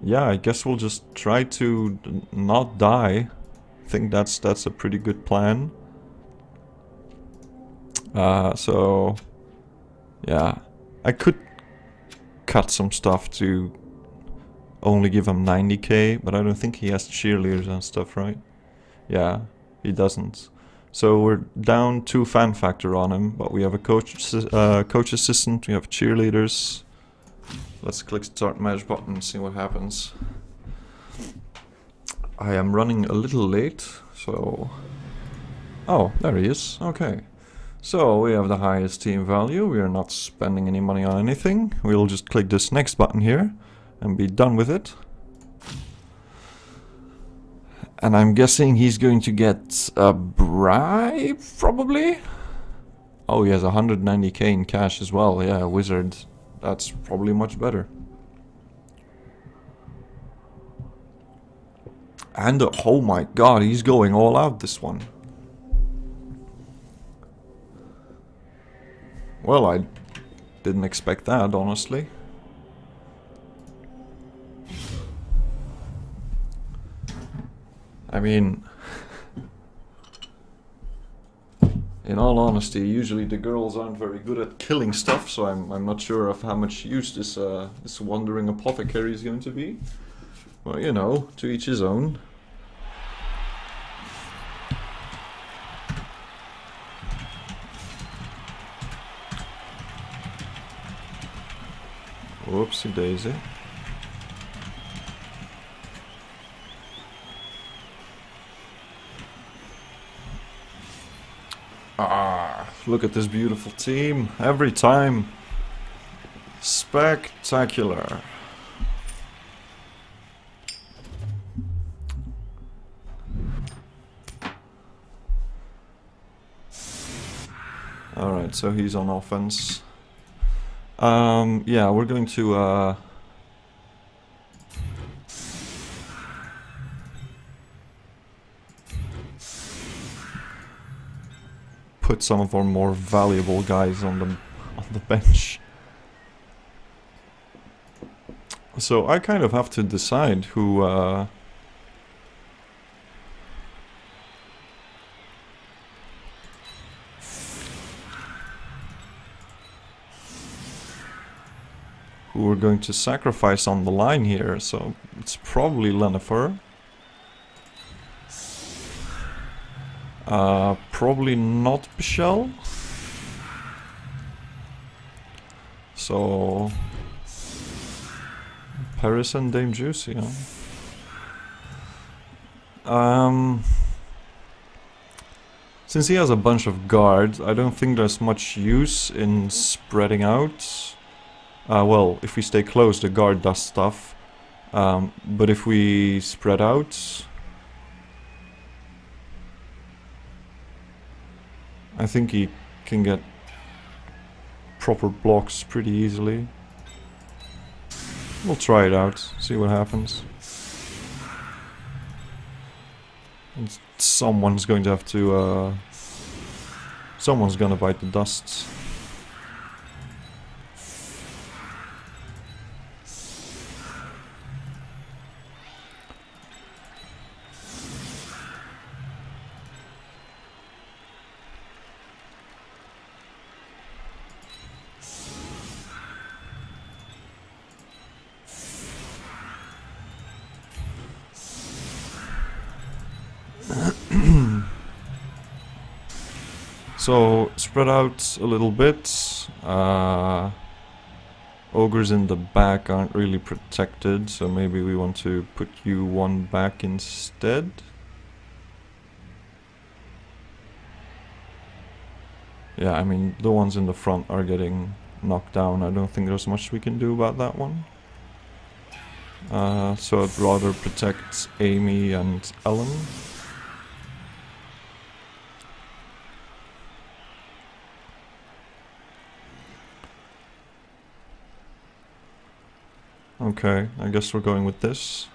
Yeah, I guess we'll just try to not die. I think that's a pretty good plan. So yeah, I could cut some stuff to only give him 90k, but I don't think he has cheerleaders and stuff, right? Yeah, he doesn't. So we're down 2 fan factor on him, but we have a coach assistant, we have cheerleaders. Let's click start match button and see what happens. I am running a little late, so... Oh, there he is. Okay. So we have the highest team value. We are not spending any money on anything. We'll just click this next button here and be done with it. And I'm guessing he's going to get a bribe, probably? Oh, he has 190k in cash as well. Yeah, wizard. That's probably much better. And oh my god, he's going all out this one. Well, I didn't expect that, honestly. I mean, in all honesty, usually the girls aren't very good at killing stuff, so I'm not sure of how much use this wandering apothecary is going to be. Well, you know, to each his own. Whoopsie daisy. Ah, look at this beautiful team. Every time. Spectacular. Alright, so he's on offense. Yeah, we're going to put some of our more valuable guys on the bench. So I kind of have to decide who we're going to sacrifice on the line here. So it's probably Lennifer. Probably not Michelle. So Paris and Dame Juicy, huh? Since he has a bunch of guards, I don't think there's much use in spreading out. Well, if we stay close, the guard does stuff. But if we spread out, I think he can get proper blocks pretty easily. We'll try it out, see what happens. And someone's going to have to... someone's gonna bite the dust. So, spread out a little bit. Ogres in the back aren't really protected, so maybe we want to put you one back instead. Yeah, I mean, the ones in the front are getting knocked down. I don't think there's much we can do about that one. So I'd rather protect Amy and Ellen. Okay, I guess we're going with this.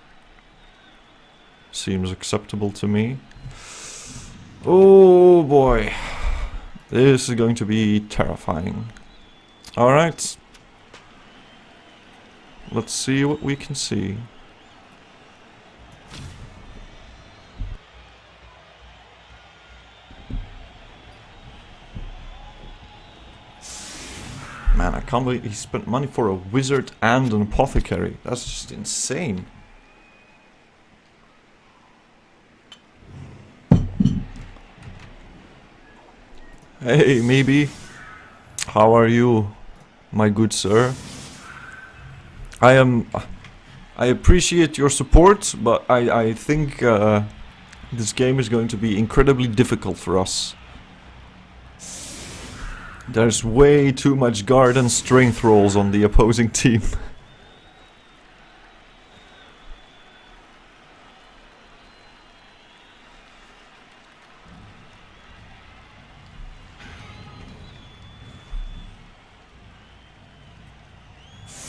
Seems acceptable to me. Oh boy. This is going to be terrifying. Alright. Let's see what we can see. can't believe he spent money for a wizard and an apothecary. That's just insane. Hey, maybe. How are you, my good sir? I appreciate your support, but I think this game is going to be incredibly difficult for us. There's way too much guard and strength rolls on the opposing team.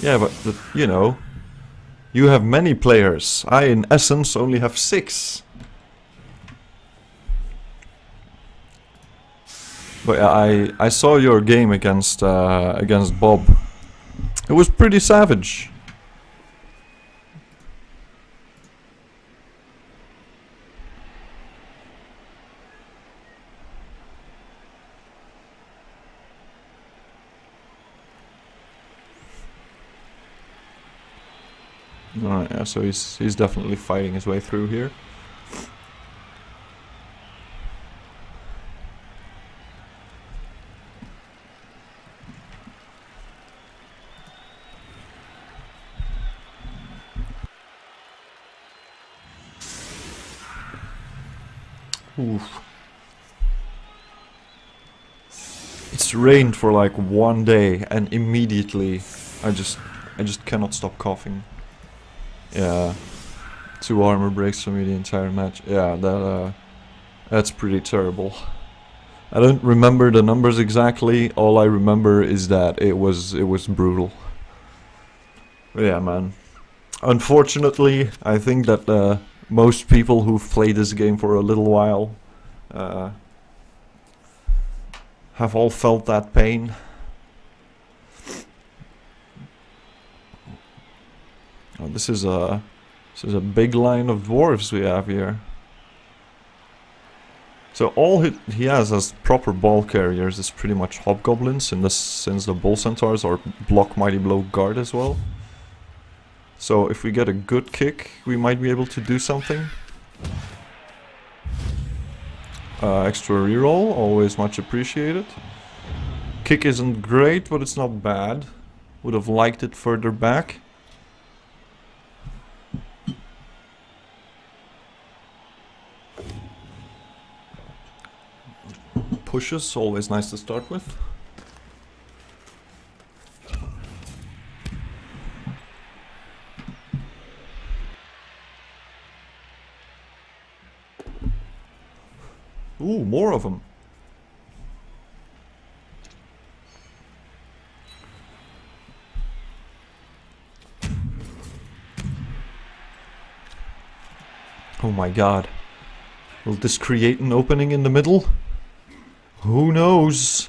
Yeah, but you know, you have many players. I, in essence, only have 6. But I saw your game against Bob. It was pretty savage. Alright, yeah, so he's definitely fighting his way through here. Oof. It's rained for like 1 day and immediately I just cannot stop coughing. Yeah. 2 armor breaks for me the entire match. Yeah, that's pretty terrible. I don't remember the numbers exactly. All I remember is that it was brutal. But yeah, man. Unfortunately, I think that most people who've played this game for a little while have all felt that pain. Oh, this is a big line of dwarves we have here. So all he has as proper ball carriers is pretty much hobgoblins, since the bull centaurs are block mighty blow guard as well. So if we get a good kick, we might be able to do something. Extra reroll, always much appreciated. Kick isn't great, but it's not bad. Would have liked it further back. Pushes, always nice to start with. Ooh, more of them. Oh my god. Will this create an opening in the middle? Who knows?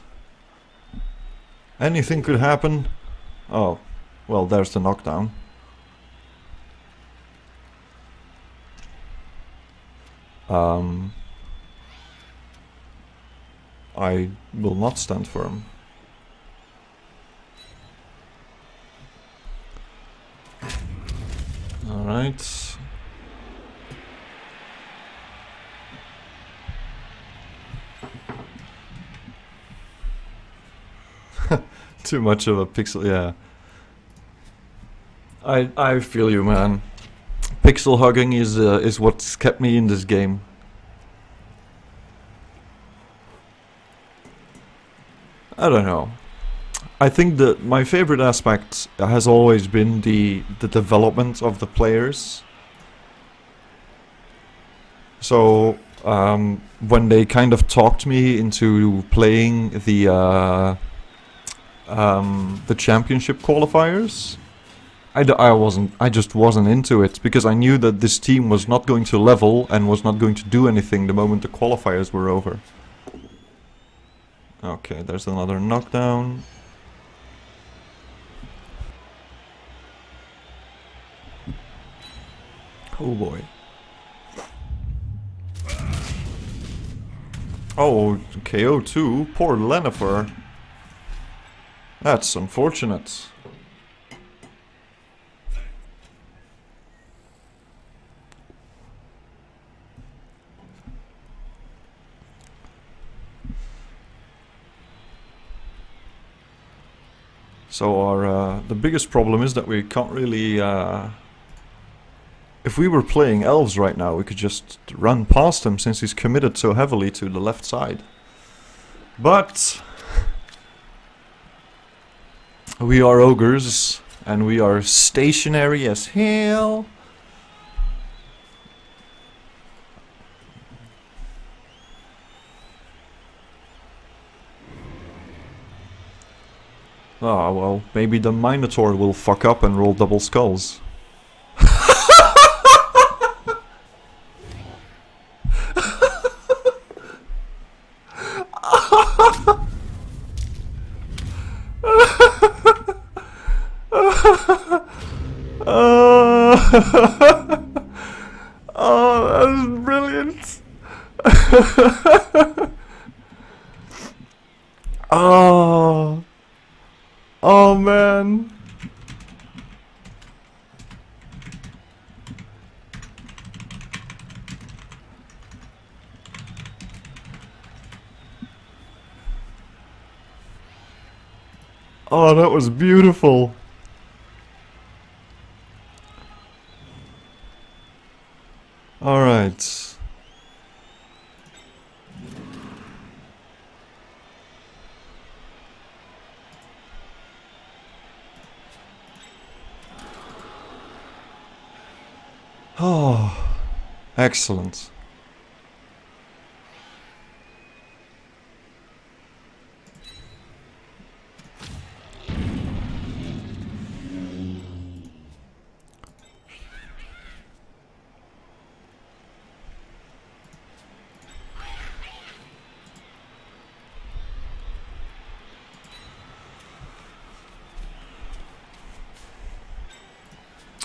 Anything could happen. Oh, well, there's the knockdown. I will not stand firm. Alright. Too much of a pixel, yeah. I feel you, man. Pixel hugging is what's kept me in this game. I don't know. I think that my favorite aspect has always been the development of the players. So when they kind of talked me into playing the championship qualifiers, I just wasn't into it, because I knew that this team was not going to level and was not going to do anything the moment the qualifiers were over. Okay, there's another knockdown. Oh boy. Oh, KO2, poor Lennifer. That's unfortunate. So our the biggest problem is that we can't really. If we were playing elves right now, we could just run past him since he's committed so heavily to the left side. But we are ogres and we are stationary as hell. Ah, well, maybe the Minotaur will fuck up and roll double skulls. Oh, that's brilliant. Oh. Oh man. Oh, that was beautiful. All right. Oh, excellent.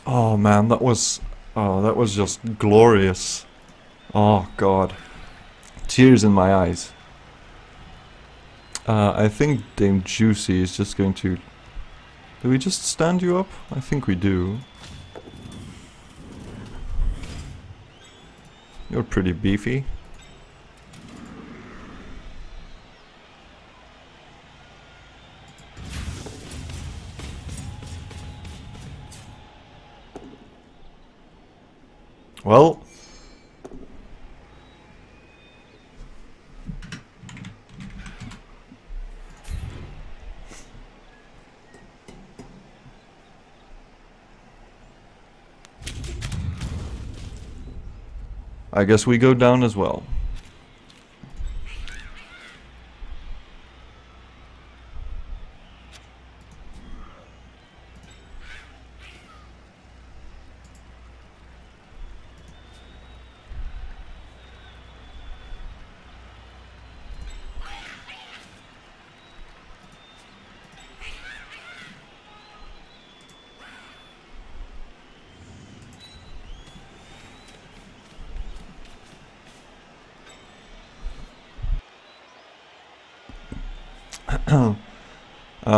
Oh man, that was just glorious. Oh god. Tears in my eyes. I think Dame Juicy is just going to... Do we just stand you up? I think we do. You're pretty beefy. Well... I guess we go down as well.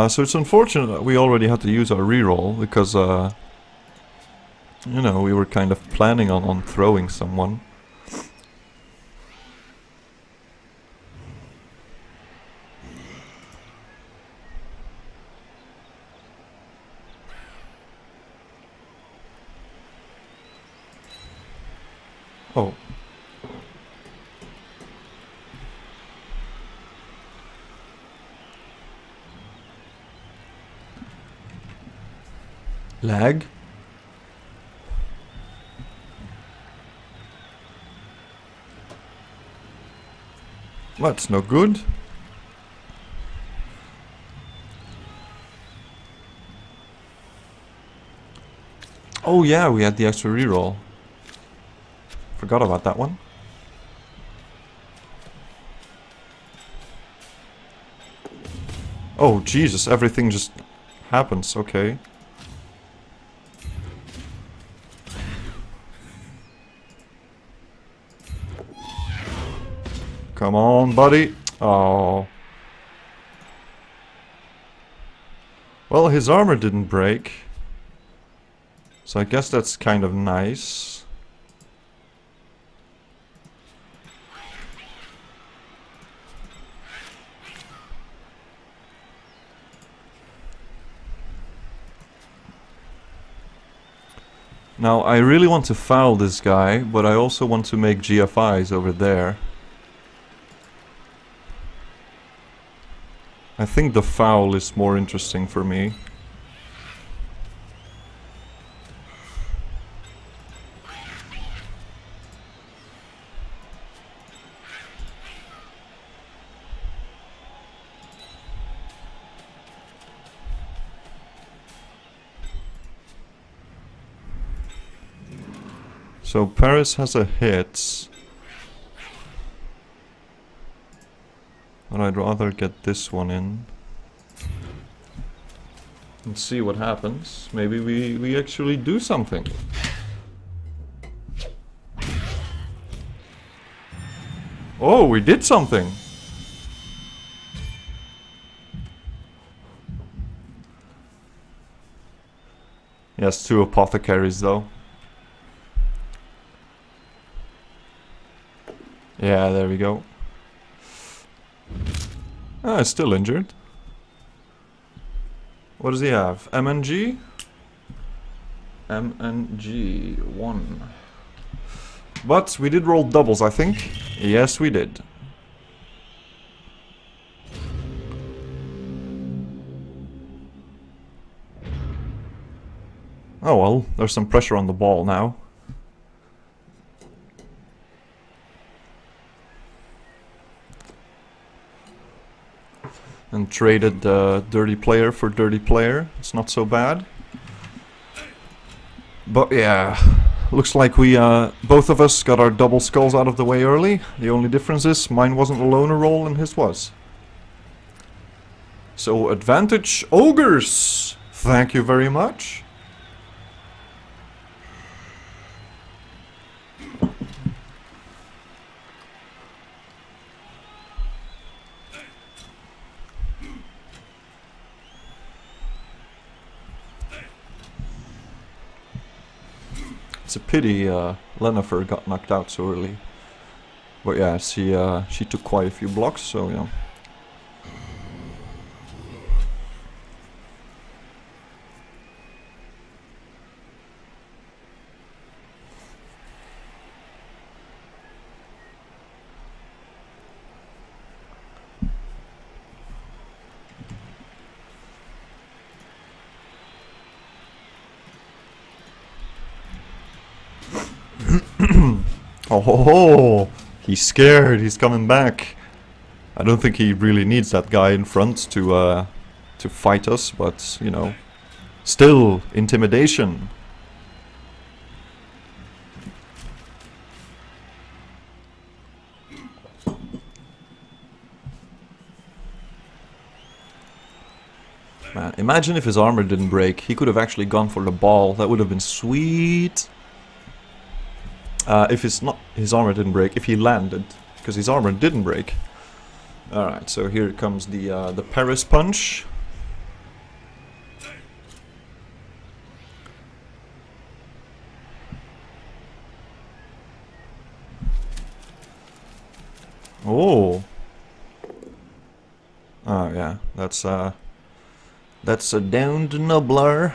So it's unfortunate that we already had to use our reroll because, you know, we were kind of planning on throwing someone. Oh. Lag? That's no good. Oh yeah, we had the extra reroll. Forgot about that one. Oh Jesus, everything just happens, okay. Come on, buddy. Oh. Well, his armor didn't break. So I guess that's kind of nice. Now, I really want to foul this guy, but I also want to make GFIs over there. I think the foul is more interesting for me. So Paris has a hit. But I'd rather get this one in. And see what happens. Maybe we actually do something. Oh, we did something! Yes, 2 apothecaries though. Yeah, there we go. Ah, it's still injured. What does he have? MNG? MNG 1. But we did roll doubles, I think. Yes, we did. Oh well, there's some pressure on the ball now. And traded dirty player for dirty player. It's not so bad. But yeah, looks like we both of us got our double skulls out of the way early. The only difference is mine wasn't a loner roll and his was. So advantage Ogres! Thank you very much. It's a pity Lennifer got knocked out so early. But yeah, she took quite a few blocks, so yeah. Oh ho ho! He's scared, he's coming back. I don't think he really needs that guy in front to fight us, but you know, still intimidation. Man, imagine if his armor didn't break. He could have actually gone for the ball. That would have been sweet. If his armor didn't break, if he landed, because his armor didn't break. All right, so here comes the Paris punch. Oh. Oh yeah, that's a downed nubbler,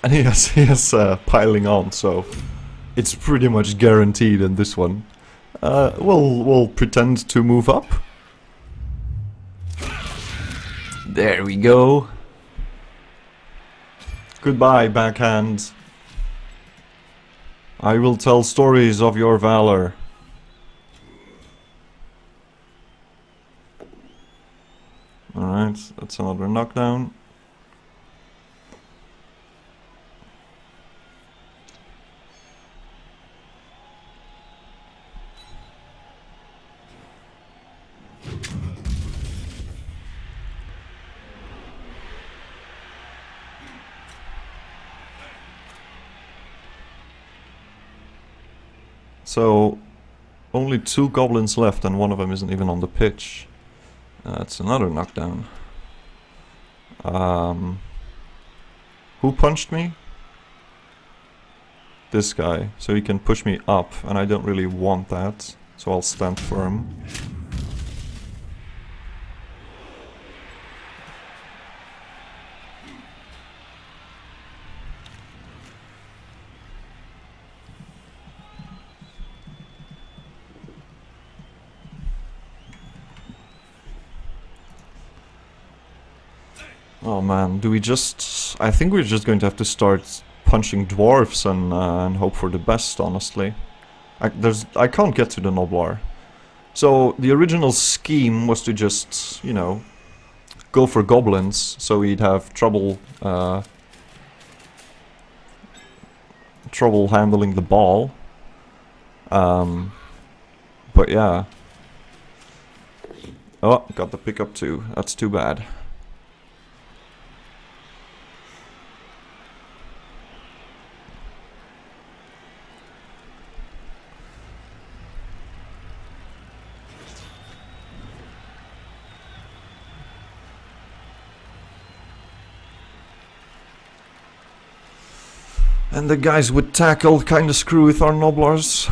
and he has piling on, so. It's pretty much guaranteed in this one. We'll pretend to move up. There we go. Goodbye, backhand. I will tell stories of your valor. Alright, that's another knockdown. So, only 2 goblins left and one of them isn't even on the pitch. That's another knockdown. Who punched me? This guy. So he can push me up, and I don't really want that. So I'll stand firm. Oh man, do we just... I think we're just going to have to start punching dwarfs and hope for the best, honestly. I can't get to the Noblar. So the original scheme was to just, you know, go for goblins, so he'd have trouble handling the ball. But yeah. Oh, got the pickup too. That's too bad. And the guys with tackle kinda screw with our Noblars.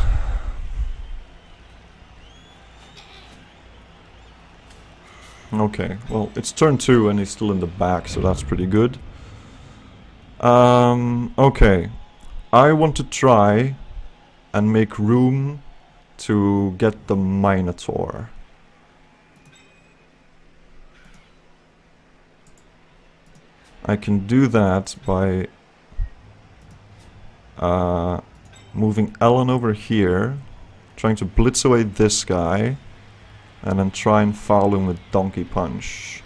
Okay, well, it's turn 2 and he's still in the back, so that's pretty good. Okay. I want to try and make room to get the Minotaur. I can do that by moving Ellen over here, trying to blitz away this guy, and then try and foul him with Donkey Punch.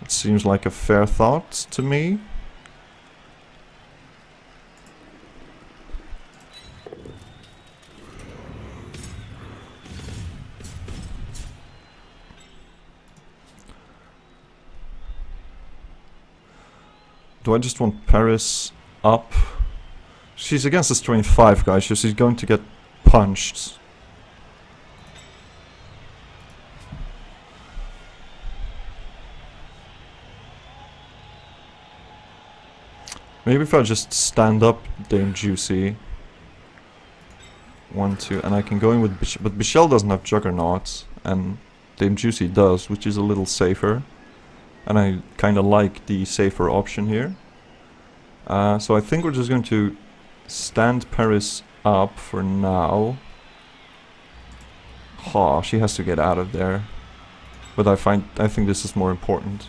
It seems like a fair thought to me. Do I just want Paris up? She's against the strength 5 guy, so she's going to get punched. Maybe if I just stand up Dame Juicy. 1, 2, and I can go in with Bichelle, but Bichelle doesn't have Juggernaut, and Dame Juicy does, which is a little safer. And I kind of like the safer option here. So I think we're just going to stand Paris up for now. Oh, she has to get out of there. But I think this is more important.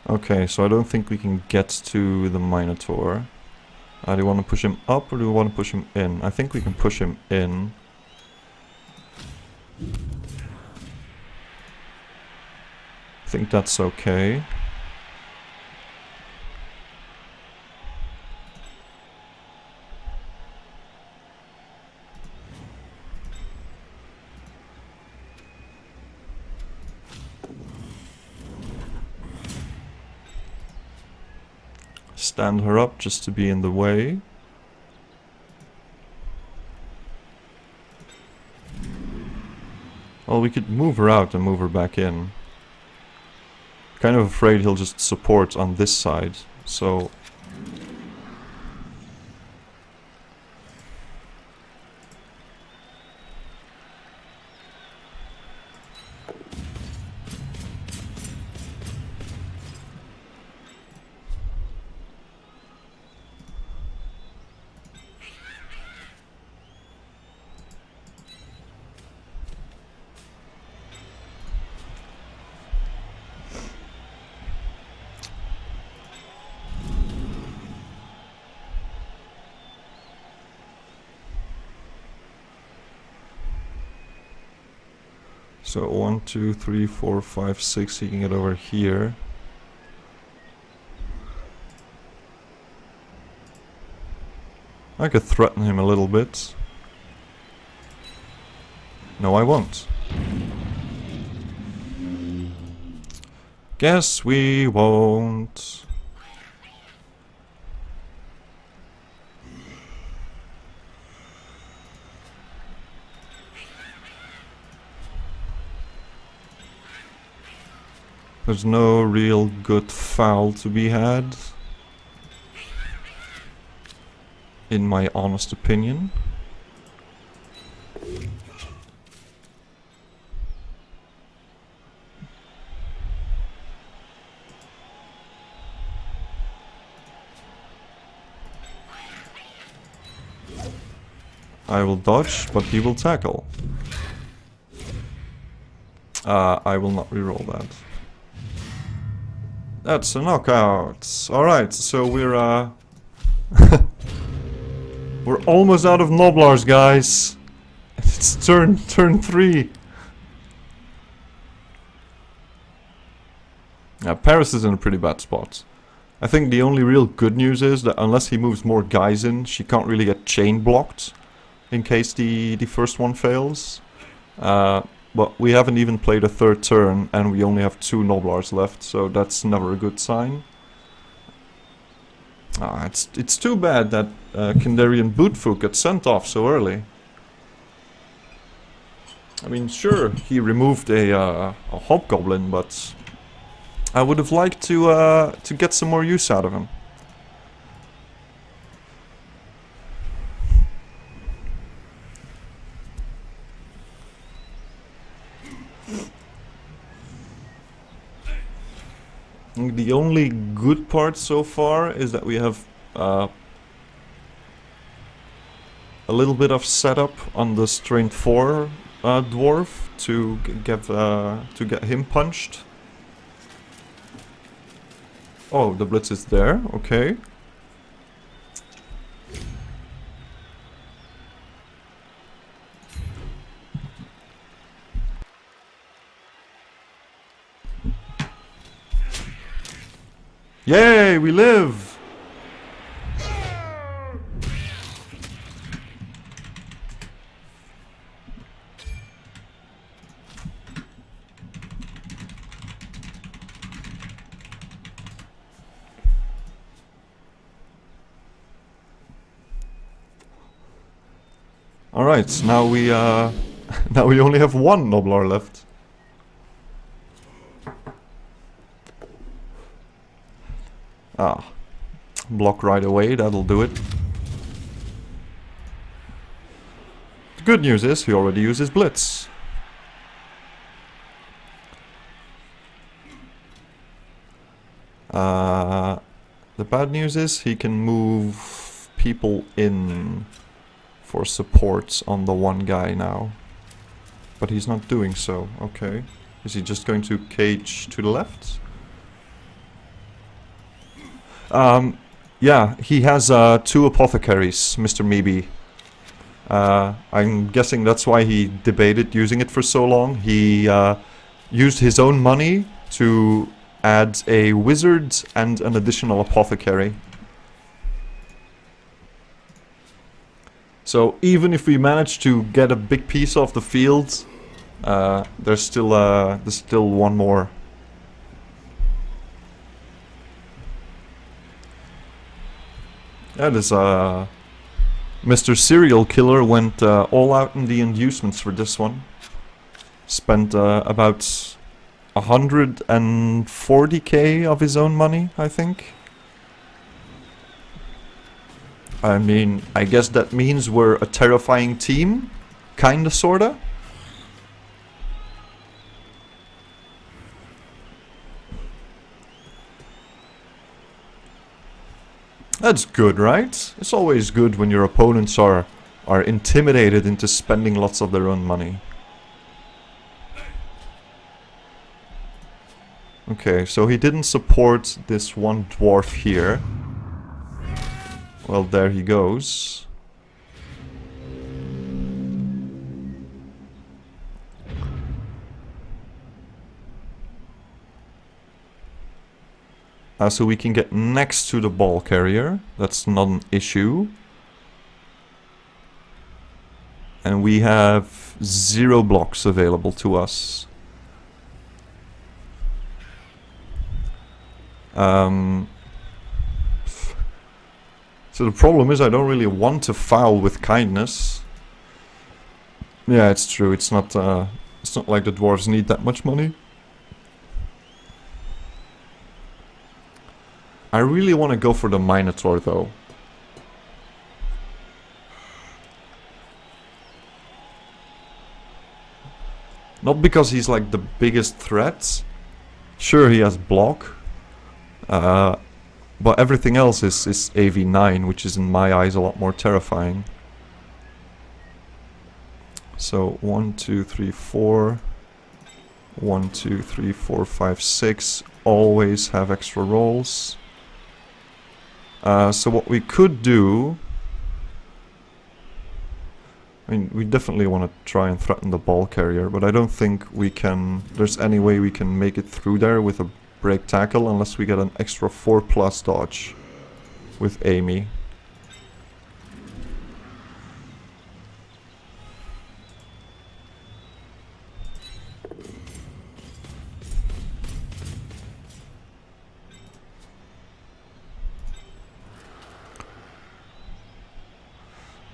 Okay, so I don't think we can get to the Minotaur. Do you want to push him up or do we want to push him in? I think we can push him in. I think that's okay. Stand her up just to be in the way. Well, we could move her out and move her back in. Kind of afraid he'll just support on this side, so... So 1, 2, 3, 4, 5, 6, he can get over here. I could threaten him a little bit. No, I won't. Guess we won't. There's no real good foul to be had, in my honest opinion. I will dodge, but he will tackle. I will not reroll that. That's a knockout. Alright, so we're we're almost out of Noblars, guys. It's turn 3. Paris is in a pretty bad spot. I think the only real good news is that unless he moves more guys in, she can't really get chain blocked in case the first one fails. But we haven't even played a third turn and we only have 2 Noblars left, so that's never a good sign. It's too bad that Kandarian Bootfoot got sent off so early. I mean, sure, he removed a Hobgoblin, but I would have liked to get some more use out of him. The only good part so far is that we have a little bit of setup on the strength 4 dwarf to get him punched. Oh, the blitz is there. Okay. Yay, we live! Alright, now we now we only have 1 Noblar left. Block right away, that'll do it. The good news is he already used his blitz. The bad news is he can move people in for supports on the one guy now. But he's not doing so. Okay. Is he just going to cage to the left? Yeah, he has 2 apothecaries, Mr. Meebe. I'm guessing that's why he debated using it for so long. He used his own money to add a wizard and an additional apothecary. So even if we manage to get a big piece off the field, there's still one more. That is Mr. Serial Killer went all out in the inducements for this one. Spent about 140k of his own money, I think. I mean, I guess that means we're a terrifying team, kinda, sorta. That's good, right? It's always good when your opponents are intimidated into spending lots of their own money. Okay, so he didn't support this one dwarf here. Well, there he goes. So we can get next to the ball carrier. That's not an issue. And we have 0 blocks available to us. So the problem is I don't really want to foul with kindness. Yeah, it's true. It's not like the dwarves need that much money. I really want to go for the Minotaur though. Not because he's like the biggest threat. Sure, he has block. But everything else is AV9, which is in my eyes a lot more terrifying. So 1, 2, 3, 4. 1, 2, 3, 4, 5, 6. Always have extra rolls. So what we could do... I mean, we definitely want to try and threaten the ball carrier, but I don't think we can... There's any way we can make it through there with a break tackle unless we get an extra 4+ dodge with Amy.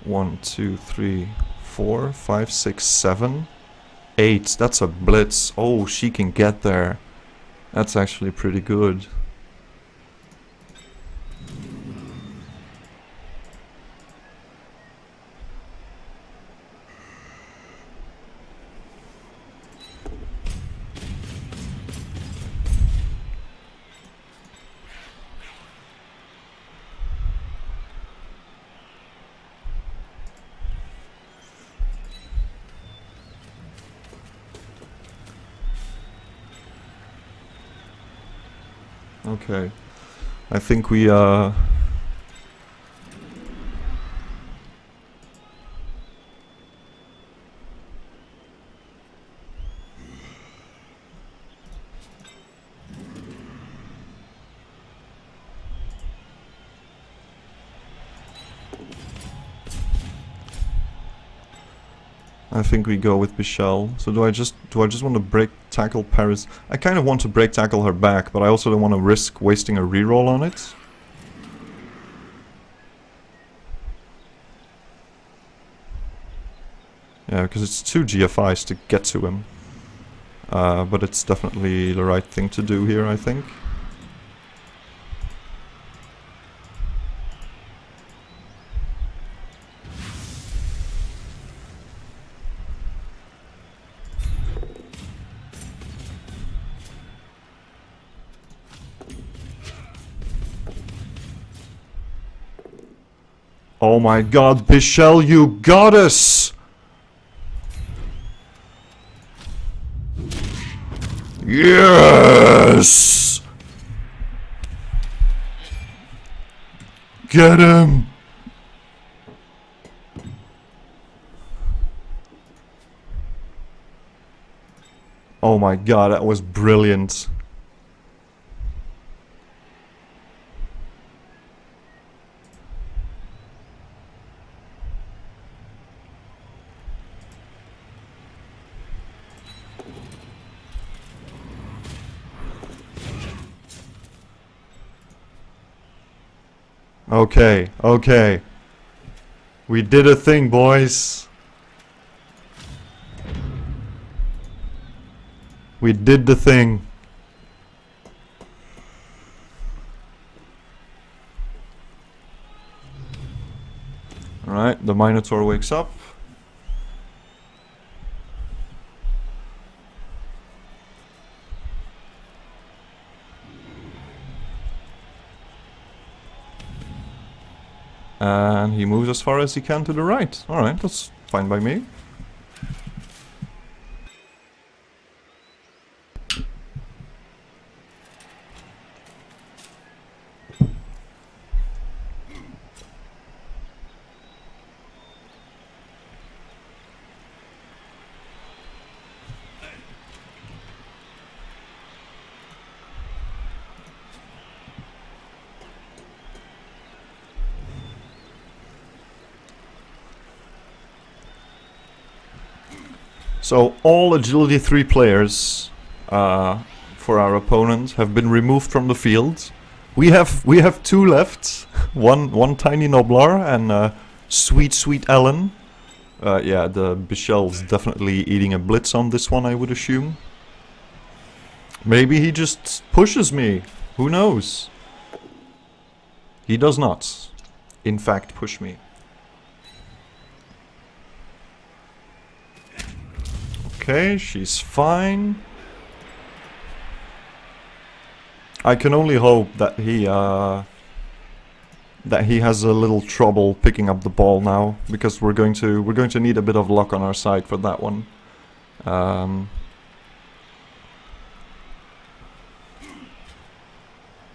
One, 2, 3, 4, 5, 6, 7, 8. That's a blitz. Oh, she can get there. That's actually pretty good. Okay, I think we go with Michelle. So do I just want to break tackle Paris? I kind of want to break tackle her back, but I also don't want to risk wasting a reroll on it. Yeah, because it's 2 GFIs to get to him. But it's definitely the right thing to do here, I think. Oh my god, Bichelle, you goddess! Yes! Get him! Oh my god, that was brilliant. Okay, okay. We did a thing, boys. We did the thing. Alright, the Minotaur wakes up. And he moves as far as he can to the right. Alright, that's fine by me. So all agility 3 players for our opponent have been removed from the field. We have 2 left. One tiny Noblar and sweet Ellen. Yeah, the Bichelle's definitely eating a blitz on this one, I would assume. Maybe he just pushes me. Who knows? He does not, in fact, push me. Okay, she's fine. I can only hope that he has a little trouble picking up the ball now, because we're going to need a bit of luck on our side for that one.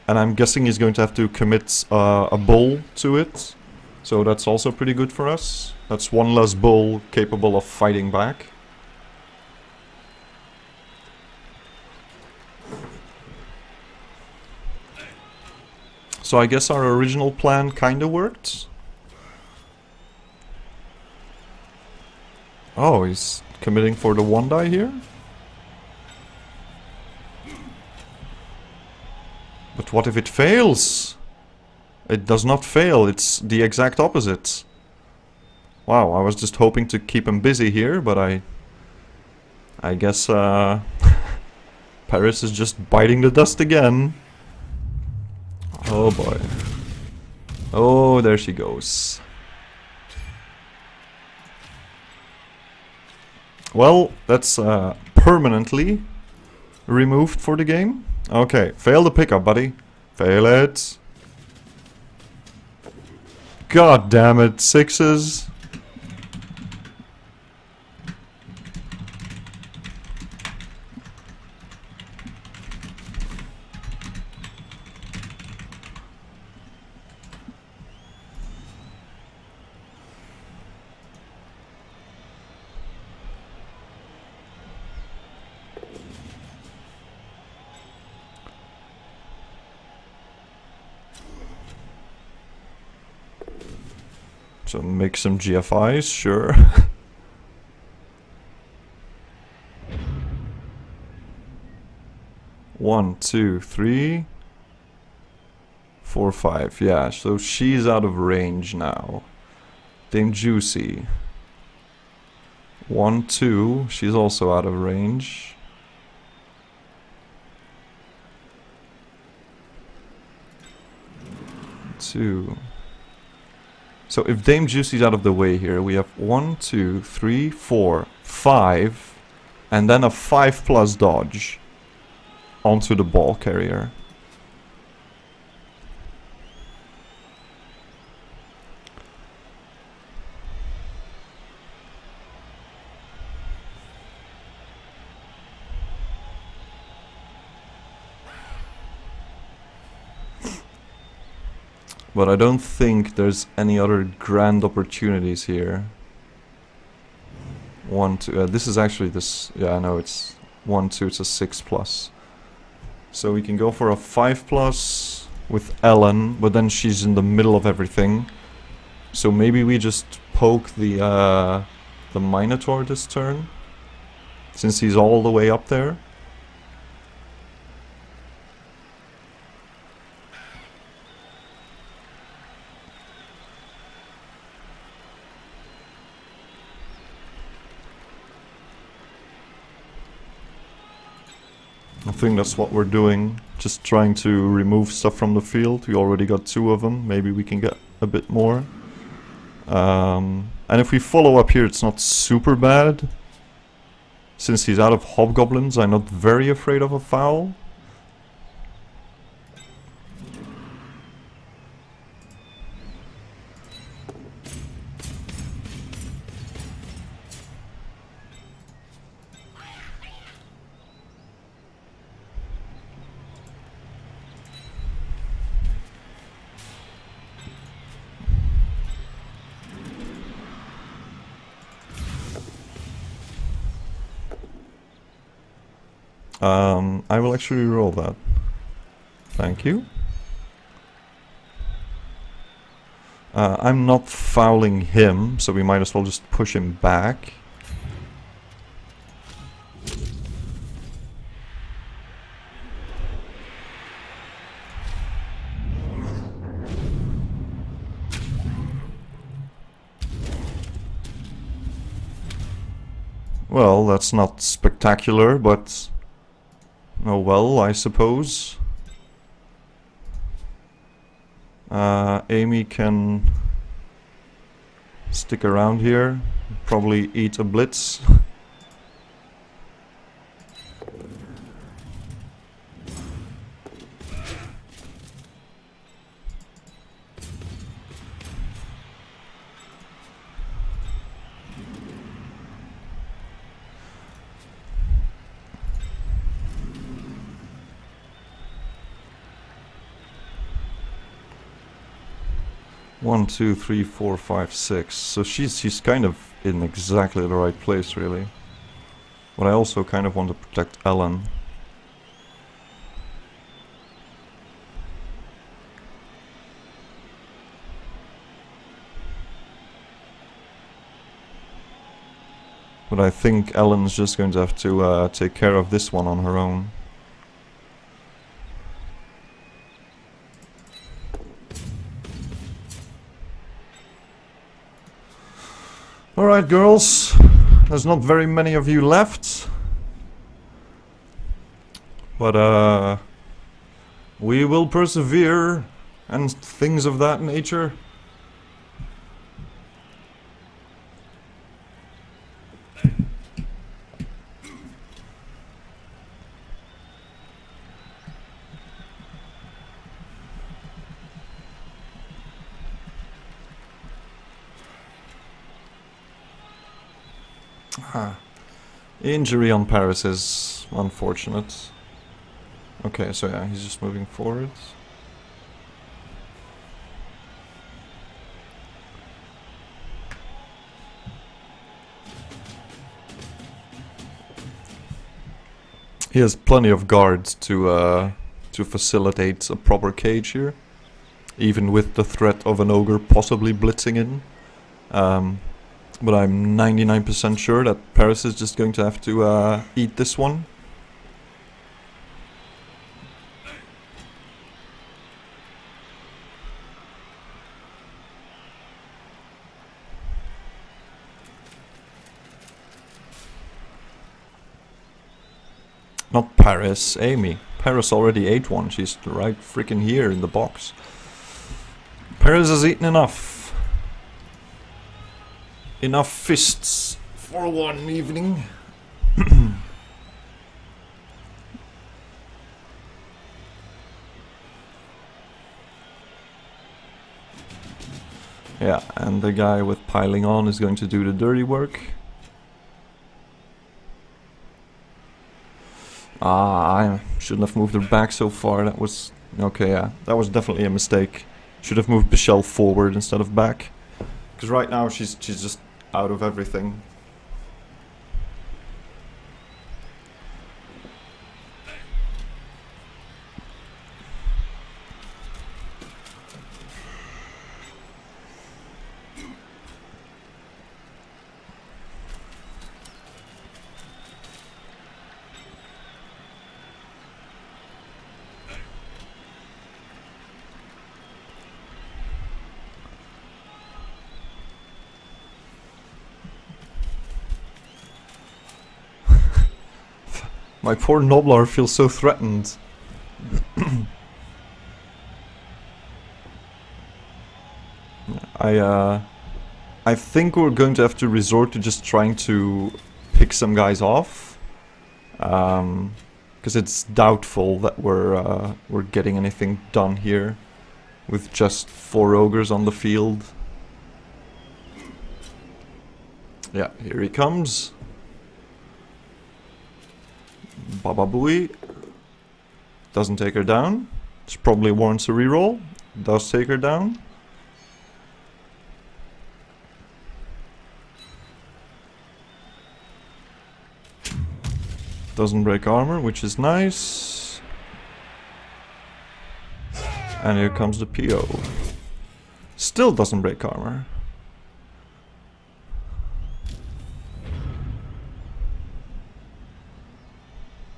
And I'm guessing he's going to have to commit a bull to it, so that's also pretty good for us. That's one less bull capable of fighting back. So I guess our original plan kinda worked. Oh, he's committing for the 1 die here? But what if it fails? It does not fail, it's the exact opposite. Wow, I was just hoping to keep him busy here, but I guess Paris is just biting the dust again. Oh boy. Oh, there she goes. Well, that's permanently removed for the game. Okay, fail the pickup, buddy. Fail it. God damn it, 6s. So make some GFIs, sure. One, two, three, 4, 5. Yeah, so she's out of range now. Dame Juicy. 1, 2. She's also out of range. Two. So if Dame Juicy's out of the way here, we have 1, 2, 3, 4, 5, and then a 5+ dodge onto the ball carrier. But I don't think there's any other grand opportunities here. 1, 2. This is actually this. Yeah, I know it's 1, 2. It's a 6+. So we can go for a 5+ with Ellen, but then she's in the middle of everything. So maybe we just poke the Minotaur this turn, since he's all the way up there. I think that's what we're doing, just trying to remove stuff from the field. We already got 2 of them, maybe we can get a bit more. And if we follow up here, it's not super bad. Since he's out of hobgoblins, I'm not very afraid of a foul. I will actually roll that. Thank you. I'm not fouling him, so we might as well just push him back. Well, that's not spectacular, but oh well, I suppose. Amy can stick around here, probably eat a blitz. One, two, three, four, five, six. So she's kind of in exactly the right place, really. But I also kind of want to protect Ellen. But I think Ellen's just going to have to take care of this one on her own. Alright, girls, there's not very many of you left, but we will persevere and things of that nature. Injury on Paris is unfortunate. Okay, so yeah, he's just moving forward. He has plenty of guards to facilitate a proper cage here, even with the threat of an ogre possibly blitzing in. But I'm 99% sure that Paris is just going to have to eat this one. Not Paris, Amy. Paris already ate one. She's right freaking here in the box. Paris has eaten enough. Enough fists for one evening. Yeah, and the guy with piling on is going to do the dirty work. I shouldn't have moved her back so far. That was... okay, yeah. That was definitely a mistake. Should have moved Michelle forward instead of back. Because right now she's just out of everything. My poor Noblar feels so threatened. I think we're going to have to resort to just trying to pick some guys off, because it's doubtful that we're getting anything done here with just 4 ogres on the field. Yeah, here he comes. Baba Booey. Doesn't take her down. This probably warrants a reroll. Does take her down. Doesn't break armor, which is nice. And here comes the PO. Still doesn't break armor.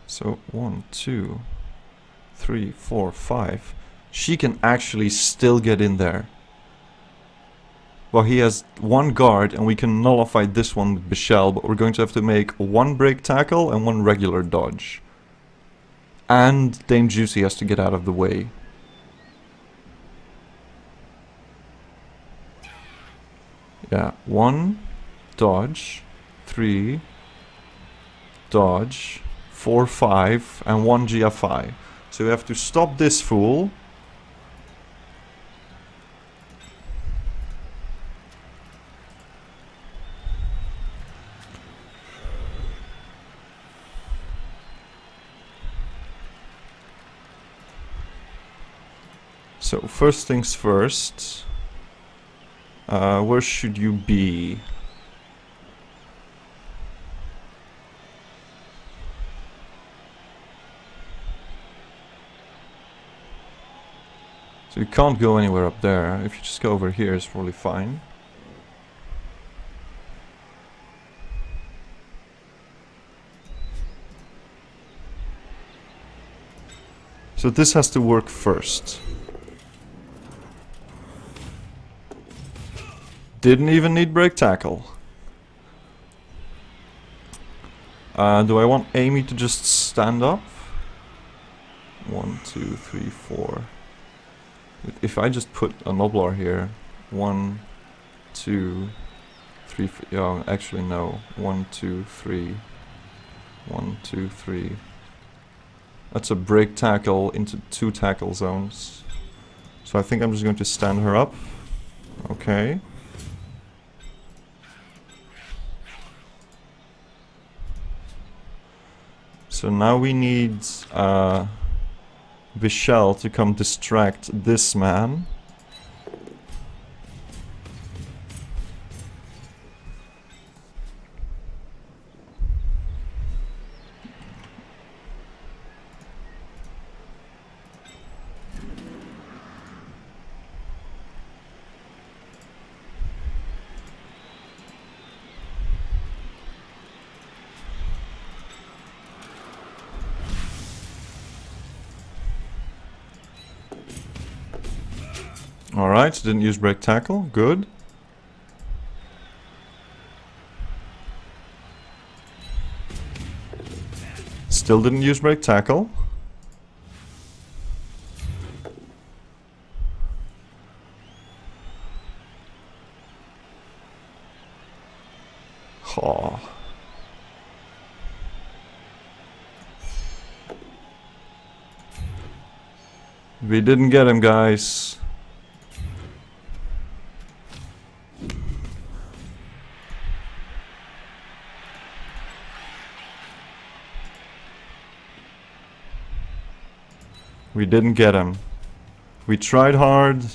So 1, 2, 3, 4, 5. She can actually still get in there. Well, he has 1 guard and we can nullify this one with Michelle, but we're going to have to make 1 break tackle and 1 regular dodge. And Dame Juicy has to get out of the way. Yeah, 1, dodge, 3, dodge, 4, 5, and 1 GFI. So we have to stop this fool. So first things first, where should you be? So you can't go anywhere up there. If you just go over here, it's probably fine. So this has to work first. Didn't even need break tackle. Do I want Amy to just stand up? 1, 2, 3, 4. If I just put a Noblar here, 1, 2, 3, yeah, actually no, 1, 2, 3, 1, 2, 3. That's a break tackle into 2 tackle zones. So I think I'm just going to stand her up. Okay. So now we need Vishal to come distract this man. Alright, didn't use break tackle, good. Still didn't use break tackle. Oh. We didn't get him, guys. We didn't get him. We tried hard,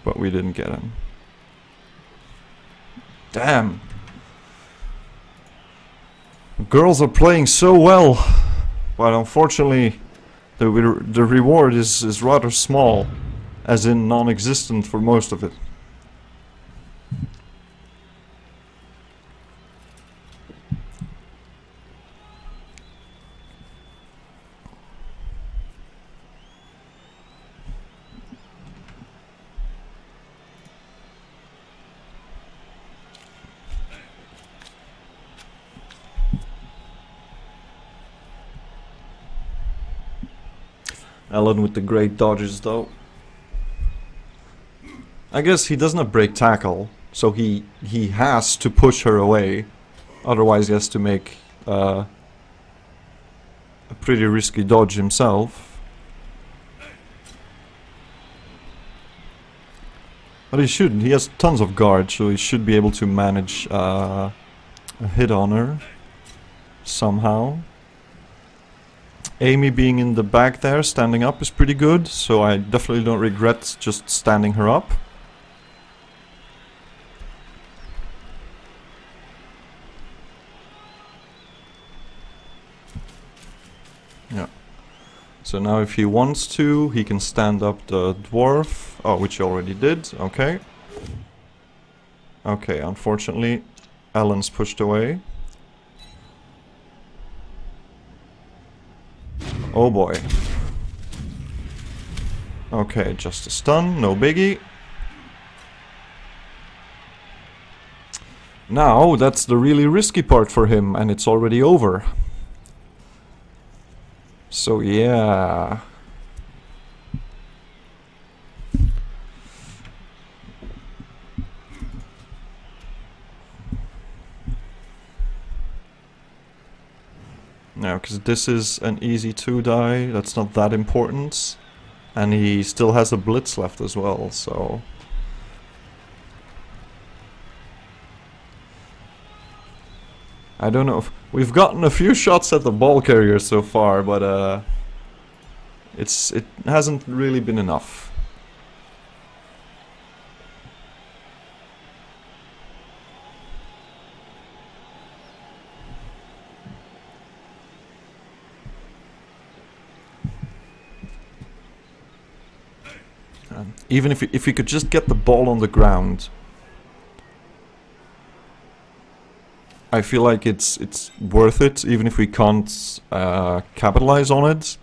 but we didn't get him. Damn. Girls are playing so well, but unfortunately the reward is rather small, as in non-existent for most of it. Alan with the great dodges though. I guess he doesn't have break tackle, so he has to push her away. Otherwise he has to make a pretty risky dodge himself. But he shouldn't, he has tons of guard, so he should be able to manage a hit on her somehow. Amy being in the back there, standing up, is pretty good, so I definitely don't regret just standing her up. Yeah. So now if he wants to, he can stand up the dwarf. Oh, which he already did, okay. Okay, unfortunately, Alan's pushed away. Oh boy. Okay, just a stun, no biggie. Now, that's the really risky part for him, and it's already over. So yeah. Now, because this is an easy 2-die, that's not that important. And he still has a blitz left as well, so... I don't know if... We've gotten a few shots at the ball carrier so far, but it hasn't really been enough. Even if we could just get the ball on the ground, I feel like it's worth it, even if we can't capitalize on it,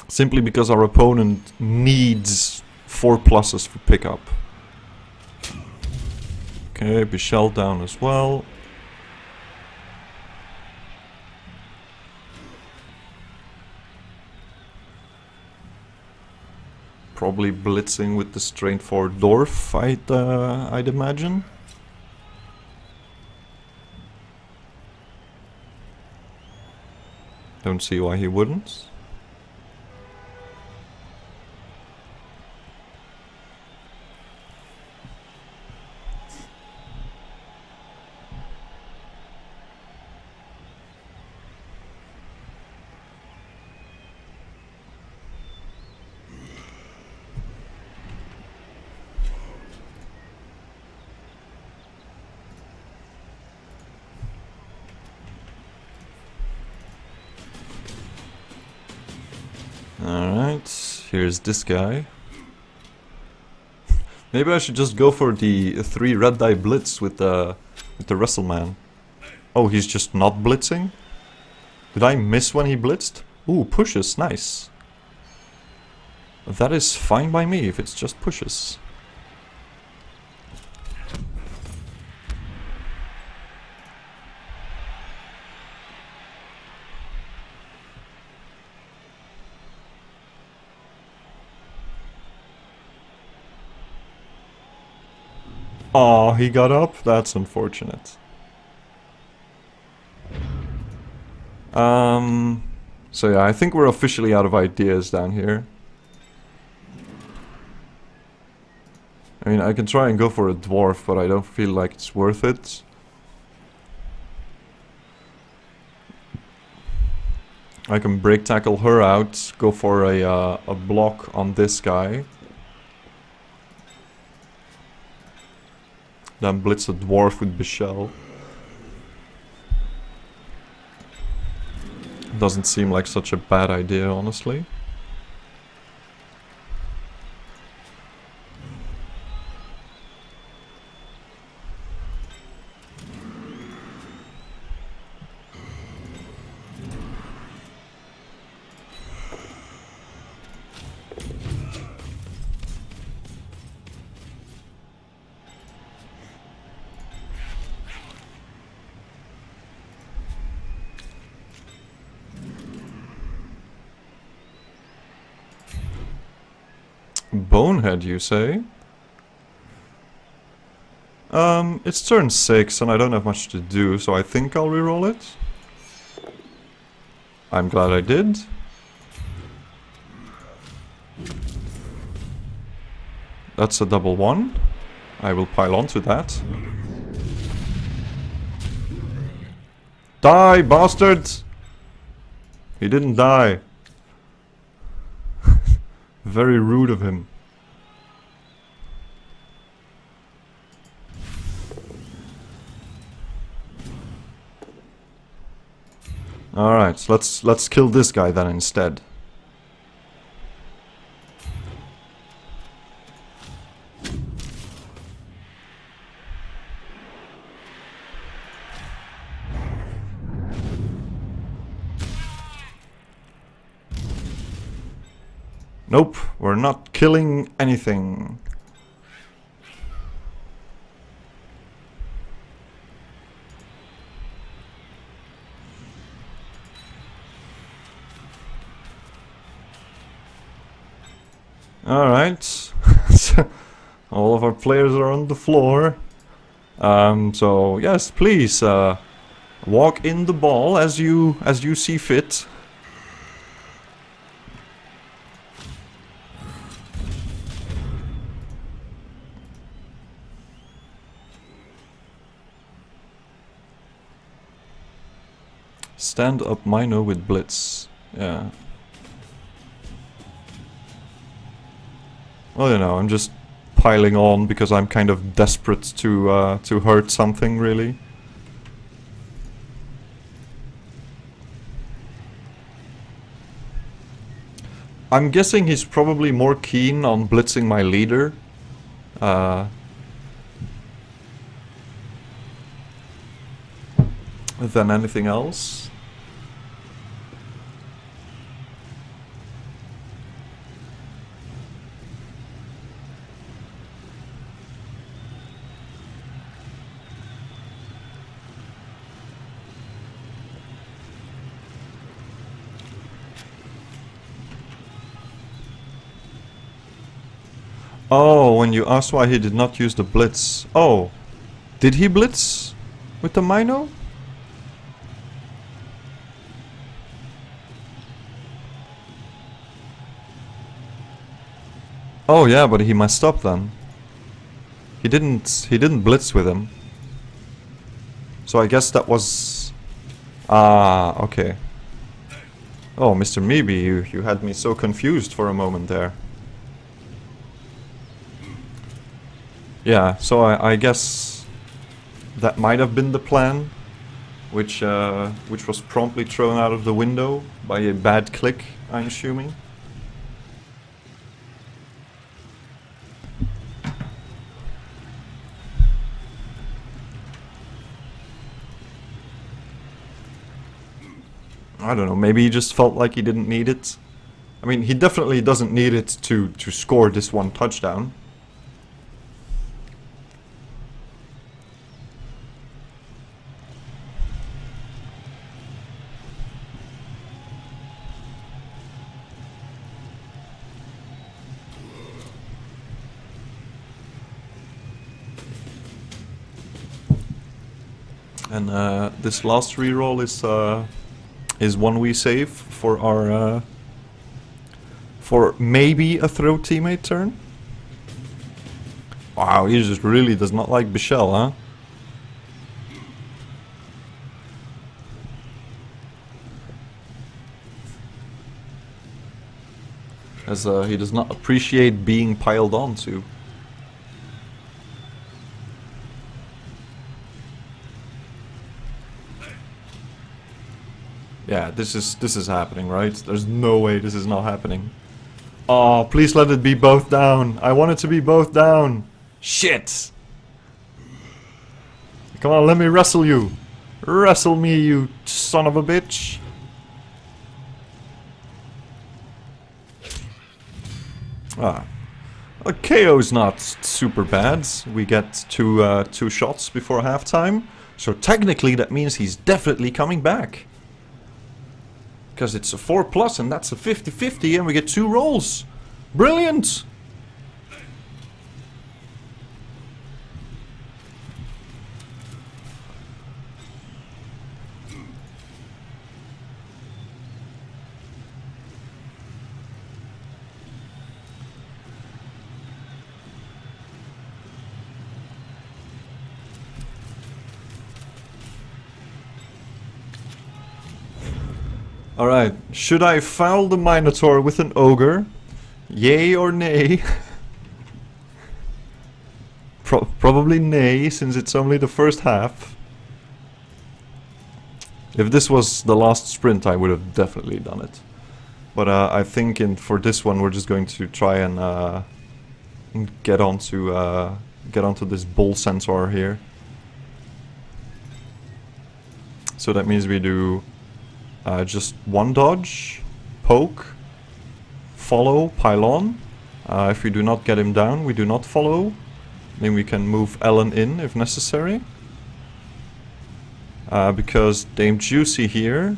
simply because our opponent needs 4 pluses for pickup. Okay, Bichelle down as well. Probably blitzing with the strain for Dwarf, I'd imagine. Don't see why he wouldn't. Alright, here's this guy. Maybe I should just go for the 3 red die blitz with the Wrestleman. Oh, he's just not blitzing? Did I miss when he blitzed? Ooh, pushes, nice. That is fine by me if it's just pushes. Oh, he got up? That's unfortunate. So yeah, I think we're officially out of ideas down here. I mean, I can try and go for a dwarf, but I don't feel like it's worth it. I can break tackle her out, go for a block on this guy. Then blitz a dwarf with Bichelle. Doesn't seem like such a bad idea, honestly. Bonehead, you say? It's turn 6 and I don't have much to do, so I think I'll reroll it. I'm glad I did. That's a double 1. I will pile on to that. Die, bastard! He didn't die. Very rude of him. Alright, so let's kill this guy then instead. Nope, we're not killing anything. Alright. All of our players are on the floor. So yes, please Walk in the ball as you see fit. Stand up Mino with Blitz. Yeah. Well, you know, I'm just piling on because I'm kind of desperate to hurt something, really. I'm guessing he's probably more keen on blitzing my leader. Than anything else. Oh, when you asked why he did not use the blitz. Oh, did he blitz with the Mino? Oh yeah, but he messed up then. He didn't blitz with him. So I guess that was... Ah, okay. Oh, Mr. Meeby, you had me so confused for a moment there. Yeah, so I guess that might have been the plan, which was promptly thrown out of the window by a bad click, I'm assuming. I don't know, maybe he just felt like he didn't need it. I mean, he definitely doesn't need it to score this one touchdown. And this last reroll is one we save for our for maybe a throw teammate turn. Wow, he just really does not like Bichelle, huh? As he does not appreciate being piled onto. Yeah, this is happening, right? There's no way this is not happening. Oh, please let it be both down. I want it to be both down. Shit! Come on, let me wrestle you. Wrestle me, you son of a bitch. Ah. A KO's not super bad. We get two shots before halftime. So technically that means he's definitely coming back. Because it's a 4+ and that's a 50-50 and we get 2 rolls. Brilliant! Alright, should I foul the Minotaur with an Ogre? Yay or nay? Probably nay, since it's only the first half. If this was the last sprint, I would have definitely done it. But I think for this one, we're just going to try and get onto this Bull Centaur here. So that means we do just one dodge, poke, follow, pylon. If we do not get him down, we do not follow. Then we can move Ellen in if necessary. Because Dame Juicy here.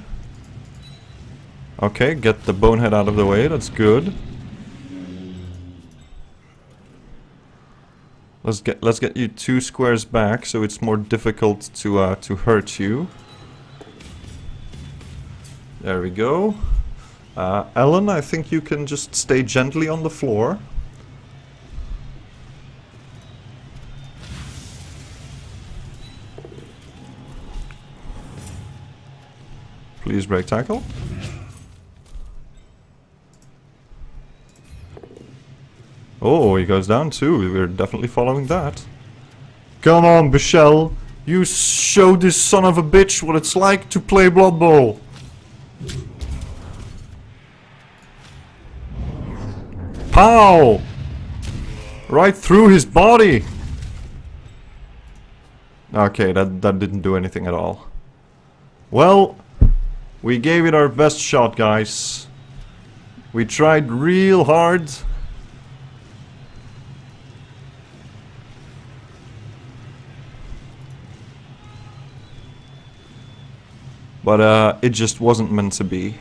Okay, get the bonehead out of the way, that's good. Let's get you 2 squares back, so it's more difficult to hurt you. There we go. Ellen, I think you can just stay gently on the floor. Please break tackle. Oh, he goes down too. We're definitely following that. Come on, Bichelle. You show this son of a bitch what it's like to play Blood Bowl. Pow! Right through his body. Okay, that didn't do anything at all. Well, we gave it our best shot, guys. We tried real hard. But it just wasn't meant to be.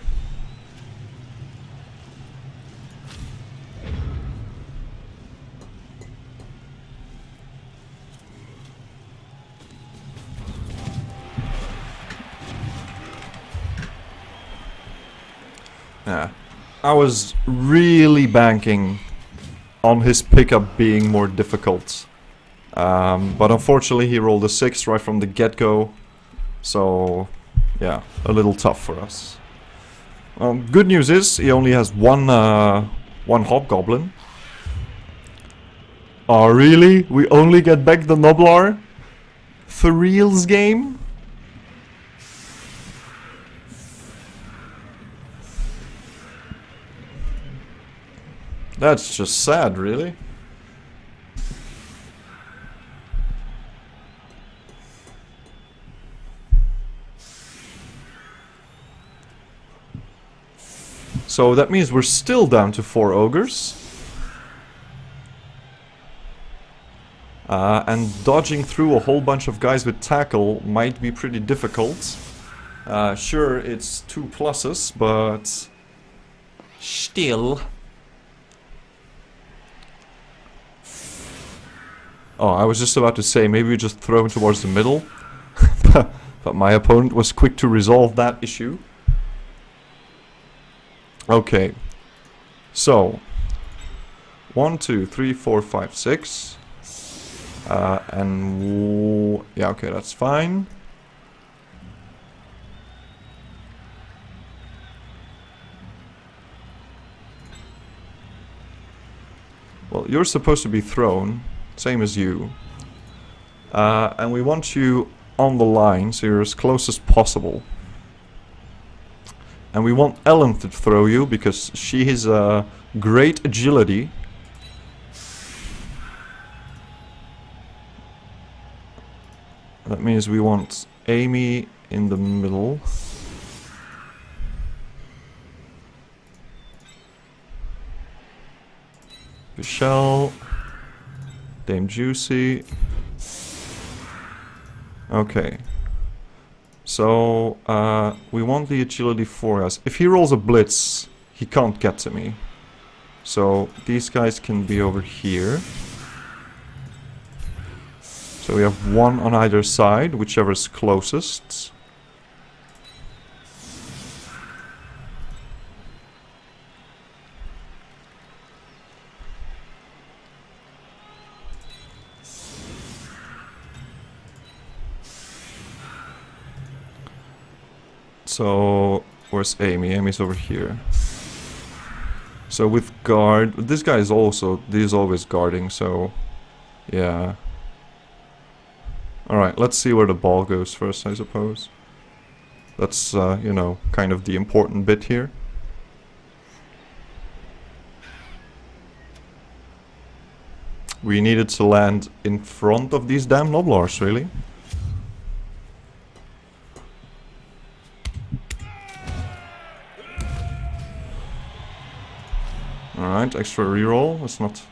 Yeah, I was really banking on his pickup being more difficult. But unfortunately he rolled a 6 right from the get-go. So, yeah, a little tough for us. Good news is he only has one Hobgoblin. Oh, really? We only get back the Noblar? For reals game? That's just sad, really. So that means we're still down to 4 Ogres. And dodging through a whole bunch of guys with tackle might be pretty difficult. Sure, it's 2 pluses, but still. Oh, I was just about to say, maybe we just throw him towards the middle. But my opponent was quick to resolve that issue. Okay. So 1, 2, 3, 4, 5, 6. And yeah, okay, that's fine. Well, you're supposed to be thrown, same as you. And we want you on the line, so you're as close as possible. And we want Ellen to throw you, because she has great agility. That means we want Amy in the middle. Michelle. Dame Juicy. Okay. So, we want the agility for us. If he rolls a blitz, he can't get to me. So, these guys can be over here. So we have 1 on either side, whichever is closest. So, where's Amy? Amy's over here. So with guard, this guy is also, he's always guarding, so yeah. Alright, let's see where the ball goes first, I suppose. That's, you know, kind of the important bit here. We needed to land in front of these damn Noblars, really. Alright, extra reroll. That's not...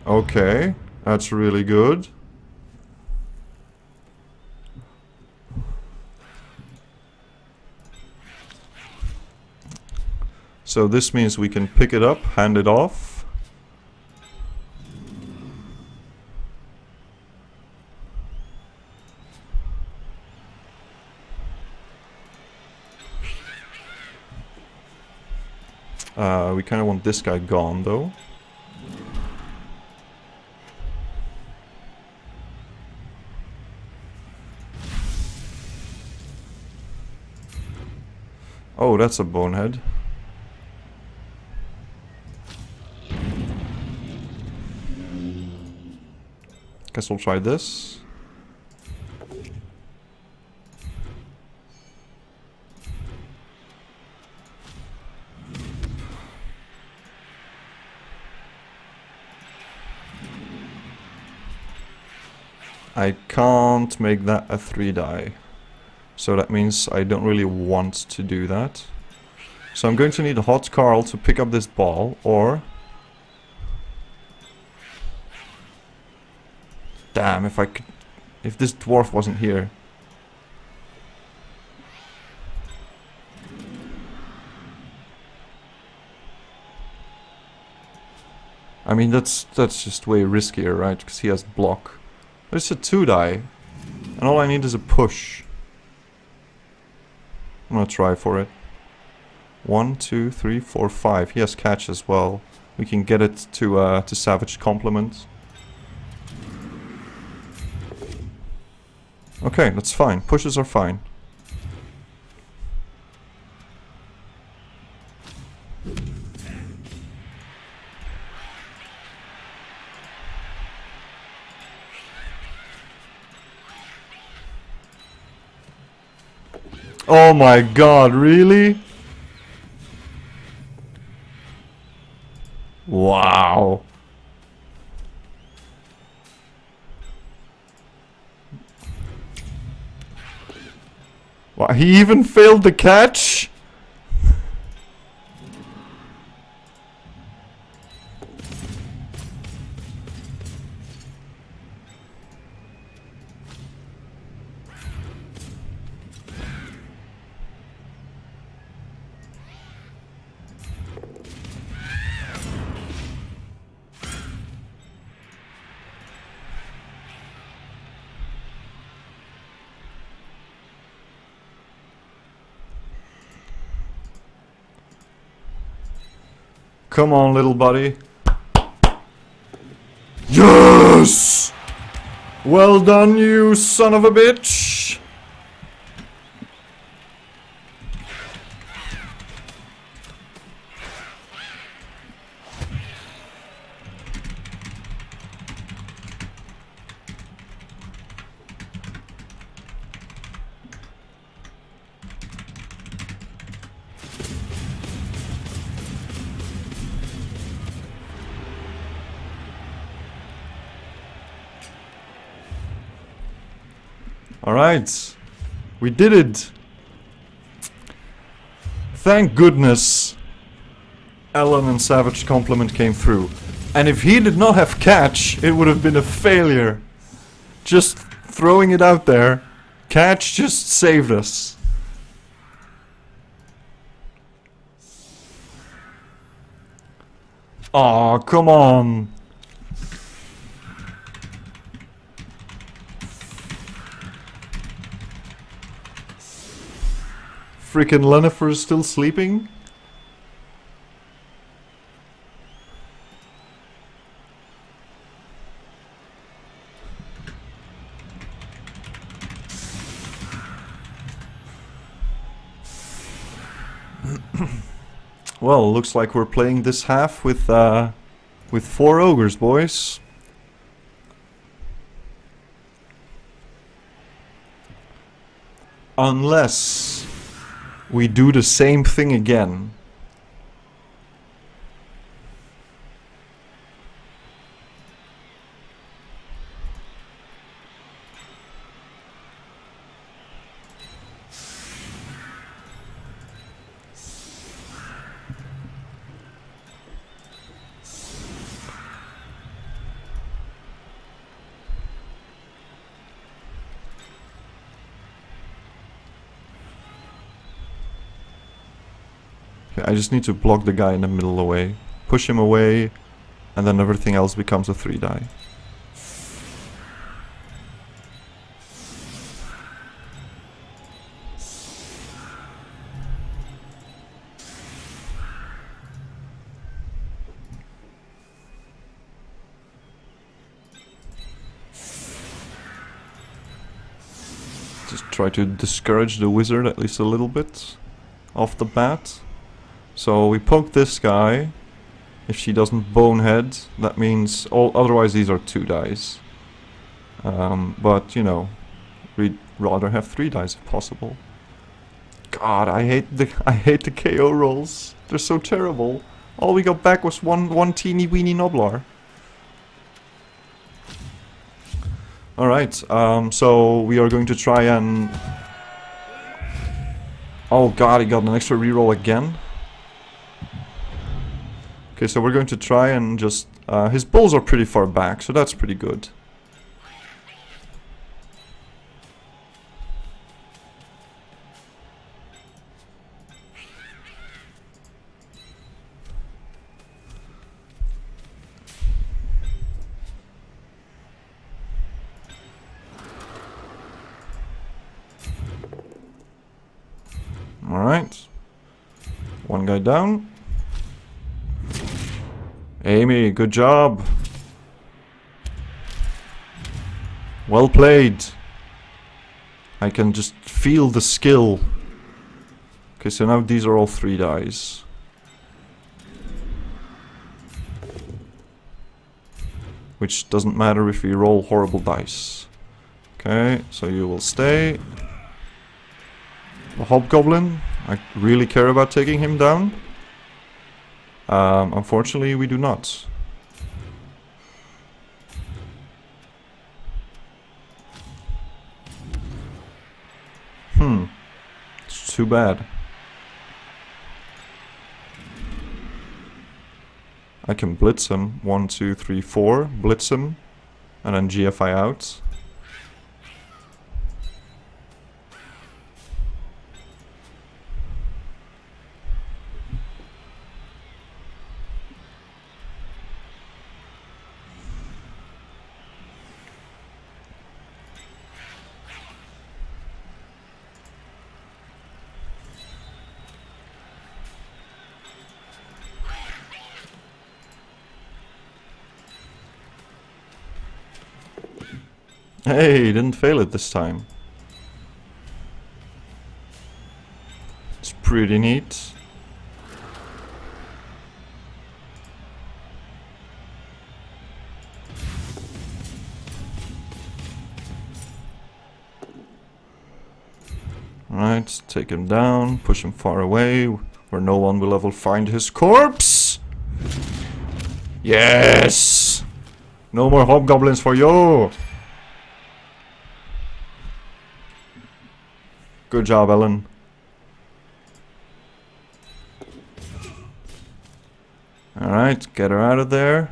Okay, that's really good. So this means we can pick it up, hand it off. We kind of want this guy gone, though. Oh, that's a bonehead. Guess we'll try this. I can't make that a 3-die. So that means I don't really want to do that. So I'm going to need a Hot Carl to pick up this ball, or... Damn, if I could... If this dwarf wasn't here. I mean, that's just way riskier, right? Because he has block. But it's a 2-die. And all I need is a push. I'm gonna try for it. 1, 2, 3, 4, 5. He has catch as well. We can get it to Savage Complement. Okay, that's fine. Pushes are fine. Oh my god, really? Wow. Wow, he even failed the catch? Come on, little buddy. Yes! Well done, you son of a bitch! Alright, we did it. Thank goodness Alan and Savage Complement came through. And if he did not have catch, it would have been a failure. Just throwing it out there. Catch just saved us. Aw, come on. Freaking Lennifer is still sleeping? Well, looks like we're playing this half with 4 ogres, boys. Unless we do the same thing again. Okay, I just need to block the guy in the middle away. Push him away, and then everything else becomes a 3-die. try to discourage the wizard at least a little bit off the bat. So we poke this guy. If she doesn't bonehead, that means otherwise these are 2 dice. But you know, we'd rather have 3 dice if possible. God, I hate the KO rolls. They're so terrible. All we got back was one teeny weeny Noblar. Alright, so we are going to try and... Oh god, he got an extra reroll again. Okay, so we're going to try and just... his bulls are pretty far back, so that's pretty good. Alright. One guy down. Amy, good job. Well played. I can just feel the skill. Okay, so now these are all 3 dice. Which doesn't matter if we roll horrible dice. Okay, so you will stay. The Hobgoblin, I really care about taking him down. Unfortunately, we do not. It's too bad. I can blitz him. 1, 2, 3, 4. Blitz him. And then GFI out. Hey, didn't fail it this time. It's pretty neat. Alright, take him down, push him far away, where no one will ever find his corpse! Yes! No more hobgoblins for you! Good job, Ellen. Alright, get her out of there.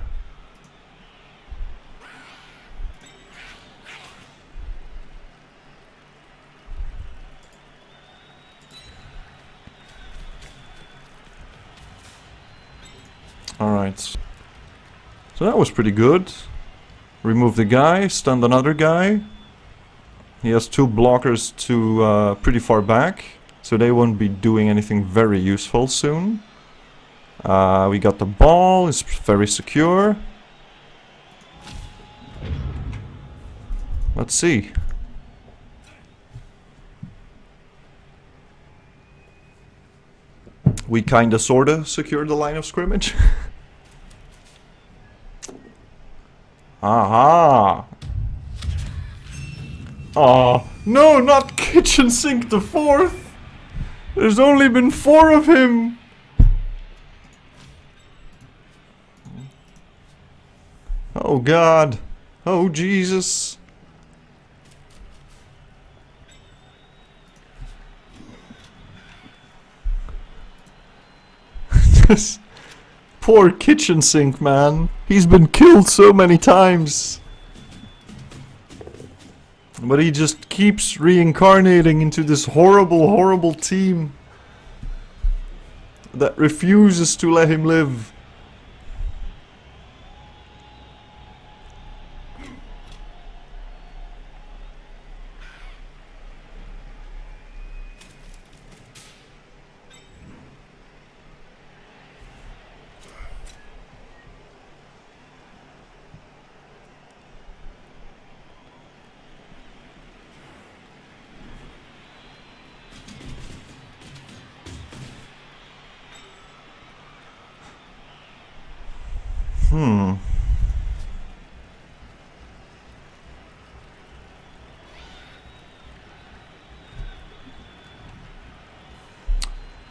Alright. So that was pretty good. Remove the guy, stunned another guy. He has 2 blockers to pretty far back, so they won't be doing anything very useful soon. We got the ball, it's very secure. Let's see. We kinda sorta secured the line of scrimmage. Aha! Oh, no, not Kitchen Sink the 4th! There's only been 4 of him! Oh god! Oh Jesus! This poor Kitchen Sink, man. He's been killed so many times. But he just keeps reincarnating into this horrible, horrible team that refuses to let him live.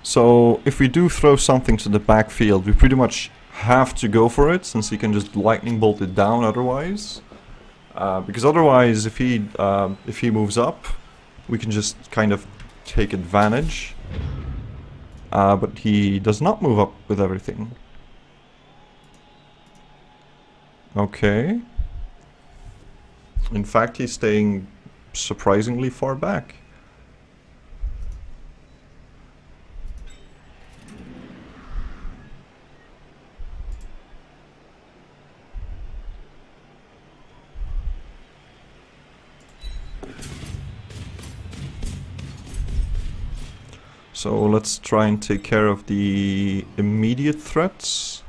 So if we do throw something to the backfield, we pretty much have to go for it, since he can just lightning bolt it down otherwise. Because otherwise, if he moves up, we can just kind of take advantage. But he does not move up with everything. Okay. In fact, he's staying surprisingly far back. So let's try and take care of the immediate threats.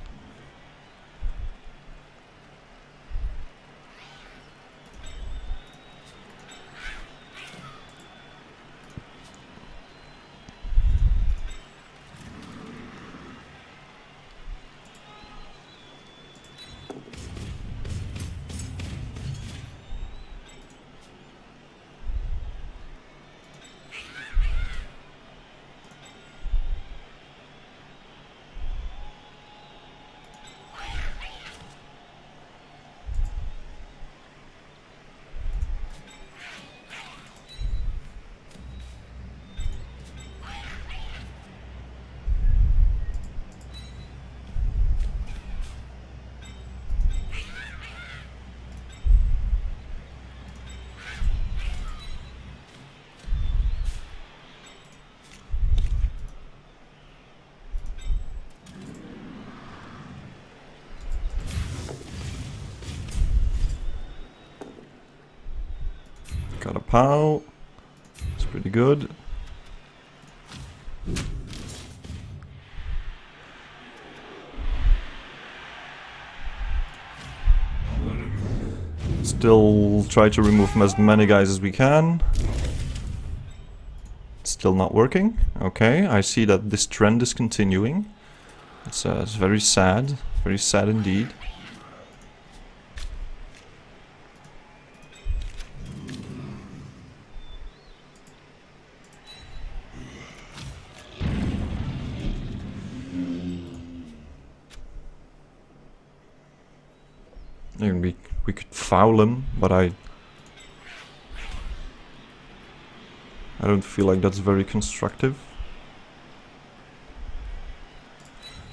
Got a POW. It's pretty good. Still try to remove as many guys as we can. Still not working. Okay, I see that this trend is continuing. It's very sad indeed. We could foul him, but I don't feel like that's very constructive.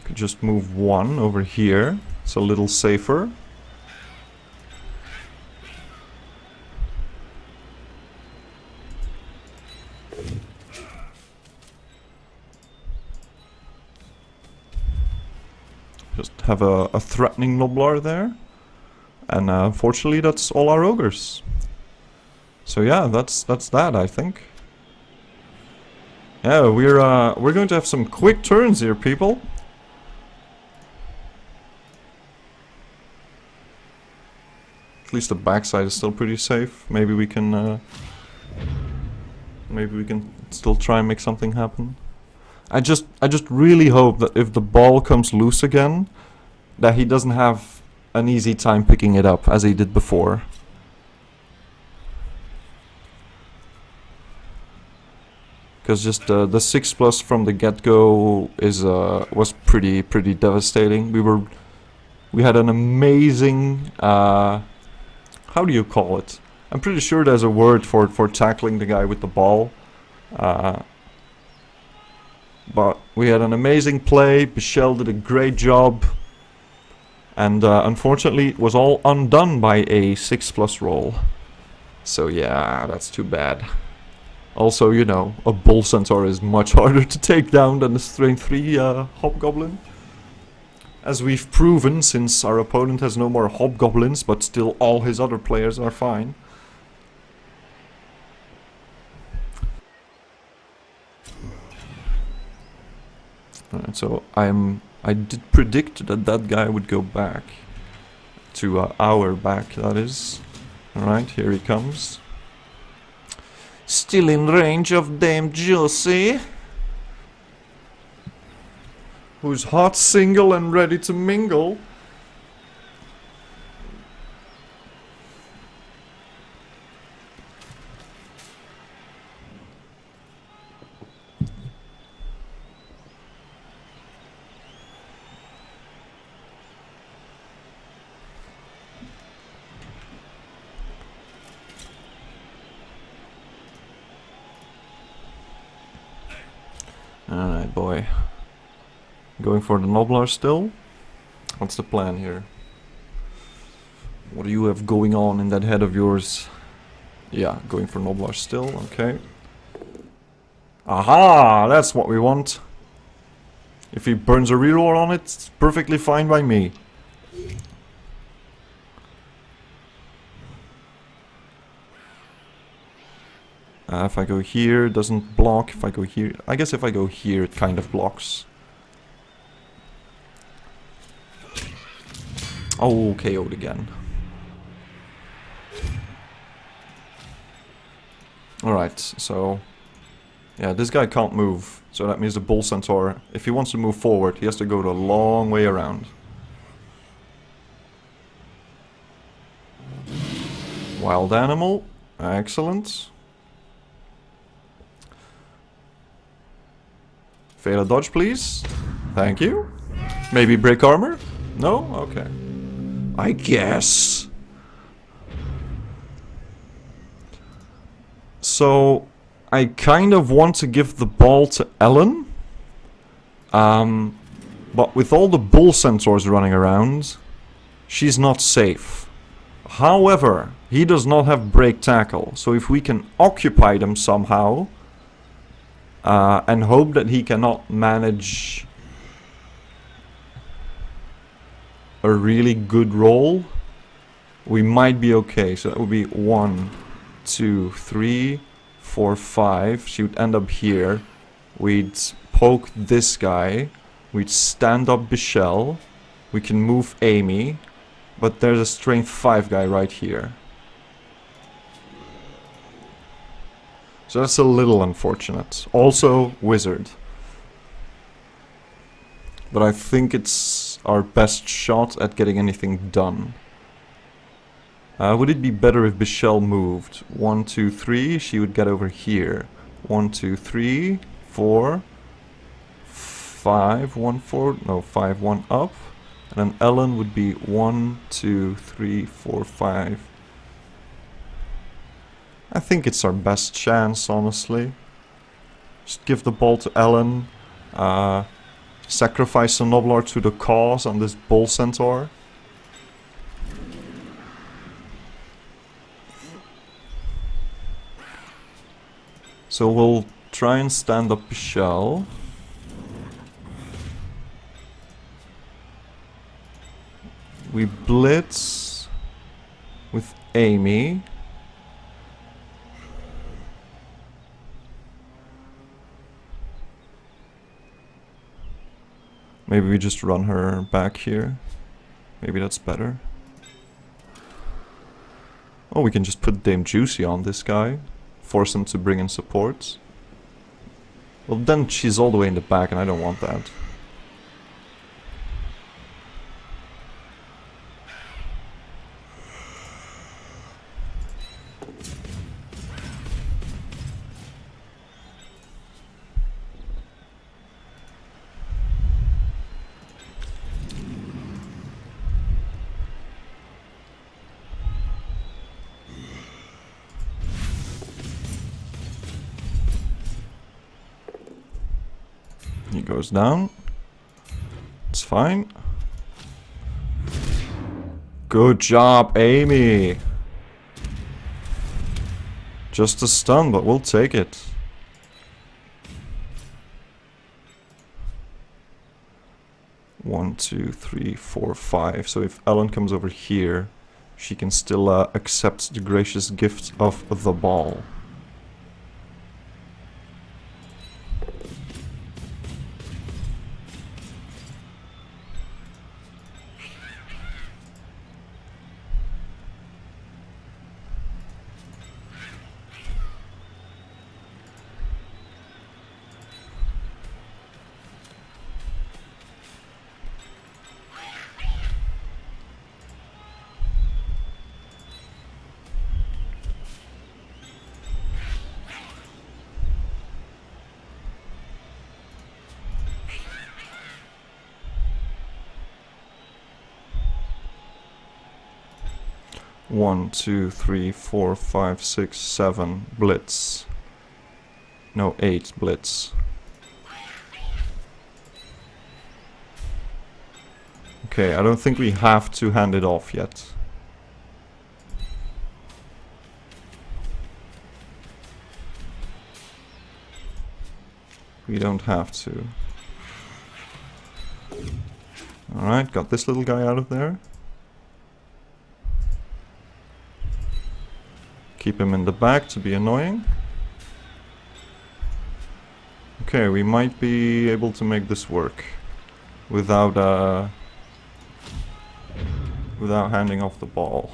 Could just move one over here. It's a little safer. Just have a threatening Noblar there. And unfortunately, that's all our ogres. So yeah, that's that, I think. Yeah, we're going to have some quick turns here, people. At least the backside is still pretty safe. Maybe we can still try and make something happen. I just really hope that if the ball comes loose again, that he doesn't have an easy time picking it up as he did before. Because just the 6+ from the get-go is was pretty devastating. We had an amazing how do you call it? I'm pretty sure there's a word for tackling the guy with the ball. But we had an amazing play. Bichelle did a great job. And unfortunately, it was all undone by a 6+ roll. So yeah, that's too bad. Also, you know, a Bull Centaur is much harder to take down than a Strength 3 Hobgoblin. As we've proven, since our opponent has no more Hobgoblins, but still all his other players are fine. Alright, so I did predict that that guy would go back. To our back, that is. Alright, here he comes. Still in range of Dame Josie. Who's hot, single and ready to mingle. Alright, boy. Going for the Noblar still? What's the plan here? What do you have going on in that head of yours? Yeah, going for Noblar still, okay. Aha! That's what we want. If he burns a reroll on it, it's perfectly fine by me. If I go here, it doesn't block. If I go here... I guess if I go here, it kind of blocks. Oh, KO'd again. Alright, so... yeah, this guy can't move. So that means the Bull Centaur, if he wants to move forward, he has to go the long way around. Wild animal. Excellent. Fail a dodge, please. Thank you. Maybe break armor? No? Okay. I guess. So, I kind of want to give the ball to Ellen. But with all the Bull Centaurs running around, she's not safe. However, he does not have break tackle. So if we can occupy them somehow, and hope that he cannot manage a really good roll, we might be okay. So that would be 1, 2, 3, 4, 5. She would end up here. We'd poke this guy. We'd stand up Bichelle. We can move Amy. But there's a strength 5 guy right here. So that's a little unfortunate. Also, wizard. But I think it's our best shot at getting anything done. Would it be better if Bichelle moved? 1, 2, 3, she would get over here. 1, 2, 3, 4, 5, 1, 4, no, 5, 1 up. And then Ellen would be 1, 2, 3, 4, 5. I think it's our best chance, honestly. Just give the ball to Ellen. Sacrifice a Noblar to the cause on this Bull Centaur. So we'll try and stand up Bichelle. We blitz with Amy. Maybe we just run her back here. Maybe that's better. Oh, we can just put Dame Juicy on this guy. Force him to bring in supports. Well, then she's all the way in the back and I don't want that. He goes down. It's fine. Good job, Amy. Just a stun, but we'll take it. One, two, three, four, 5. So if Ellen comes over here, she can still accept the gracious gift of the ball. One, two, three, 4, 5, 6, 7 blitz. No, 8 blitz. Okay, I don't think we have to hand it off yet. We don't have to. Alright, got this little guy out of there. Keep him in the back to be annoying. Okay, we might be able to make this work without handing off the ball.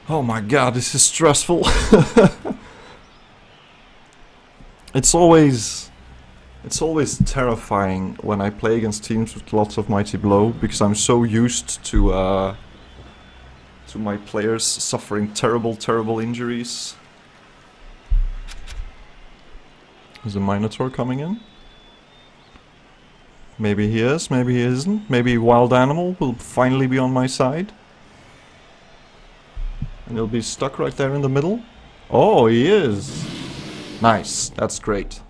Oh my god, this is stressful. It's always terrifying when I play against teams with lots of Mighty Blow, because I'm so used to my players suffering terrible injuries. Is a Minotaur coming in? Maybe he is, maybe he isn't. Maybe Wild Animal will finally be on my side. And he'll be stuck right there in the middle. Oh, he is. Nice, that's great.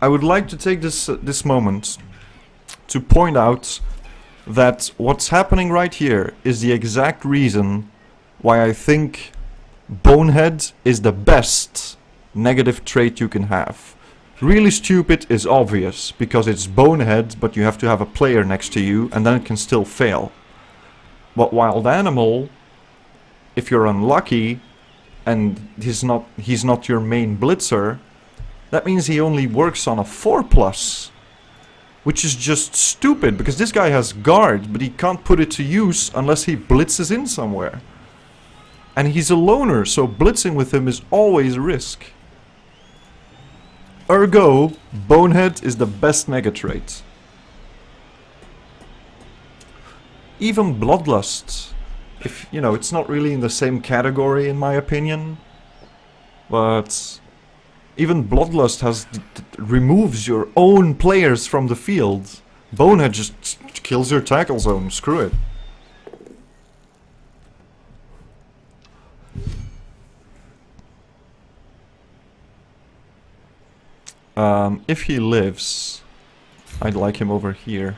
I would like to take this moment to point out that what's happening right here is the exact reason why I think Bonehead is the best negative trait you can have. Really stupid is obvious, because it's Bonehead, but you have to have a player next to you, and then it can still fail. But Wild Animal, if you're unlucky, and he's not your main blitzer, that means he only works on a 4+. Which is just stupid, because this guy has guard, but he can't put it to use unless he blitzes in somewhere. And he's a loner, so blitzing with him is always a risk. Ergo, Bonehead is the best mega trait. Even Bloodlust, if you know, it's not really in the same category in my opinion, but even Bloodlust removes your own players from the field. Bonehead just kills your tackle zone. Screw it. If he lives, I'd like him over here.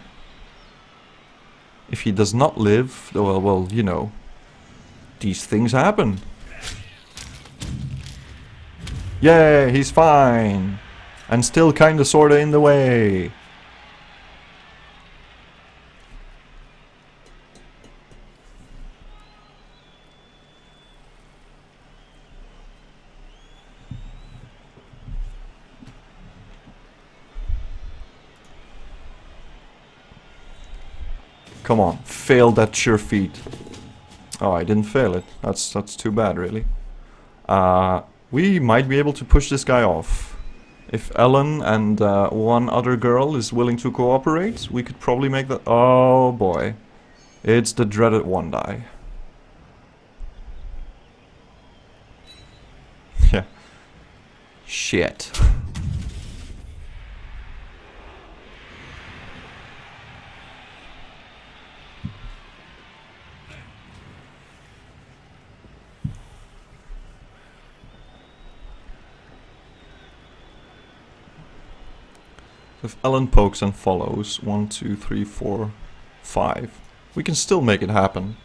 If he does not live, well, you know, these things happen. Yay, he's fine. And still kinda sorta in the way. Come on, fail that sure feet. Oh, I didn't fail it. That's too bad, really. We might be able to push this guy off. If Ellen and one other girl is willing to cooperate, we could probably make that... Oh boy. It's the dreaded one die. Yeah. Shit. If Ellen pokes and follows, 1, 2, 3, 4, 5, we can still make it happen.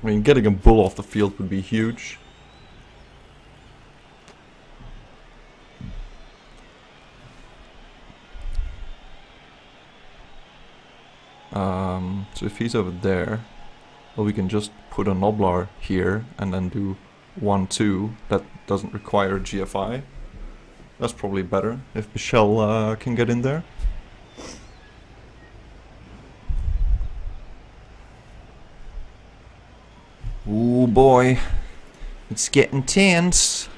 I mean, getting a bull off the field would be huge. So if he's over there, well, we can just put a Noblar here and then do 1, 2. That doesn't require GFI. That's probably better if Michelle can get in there. Ooh boy. It's getting tense.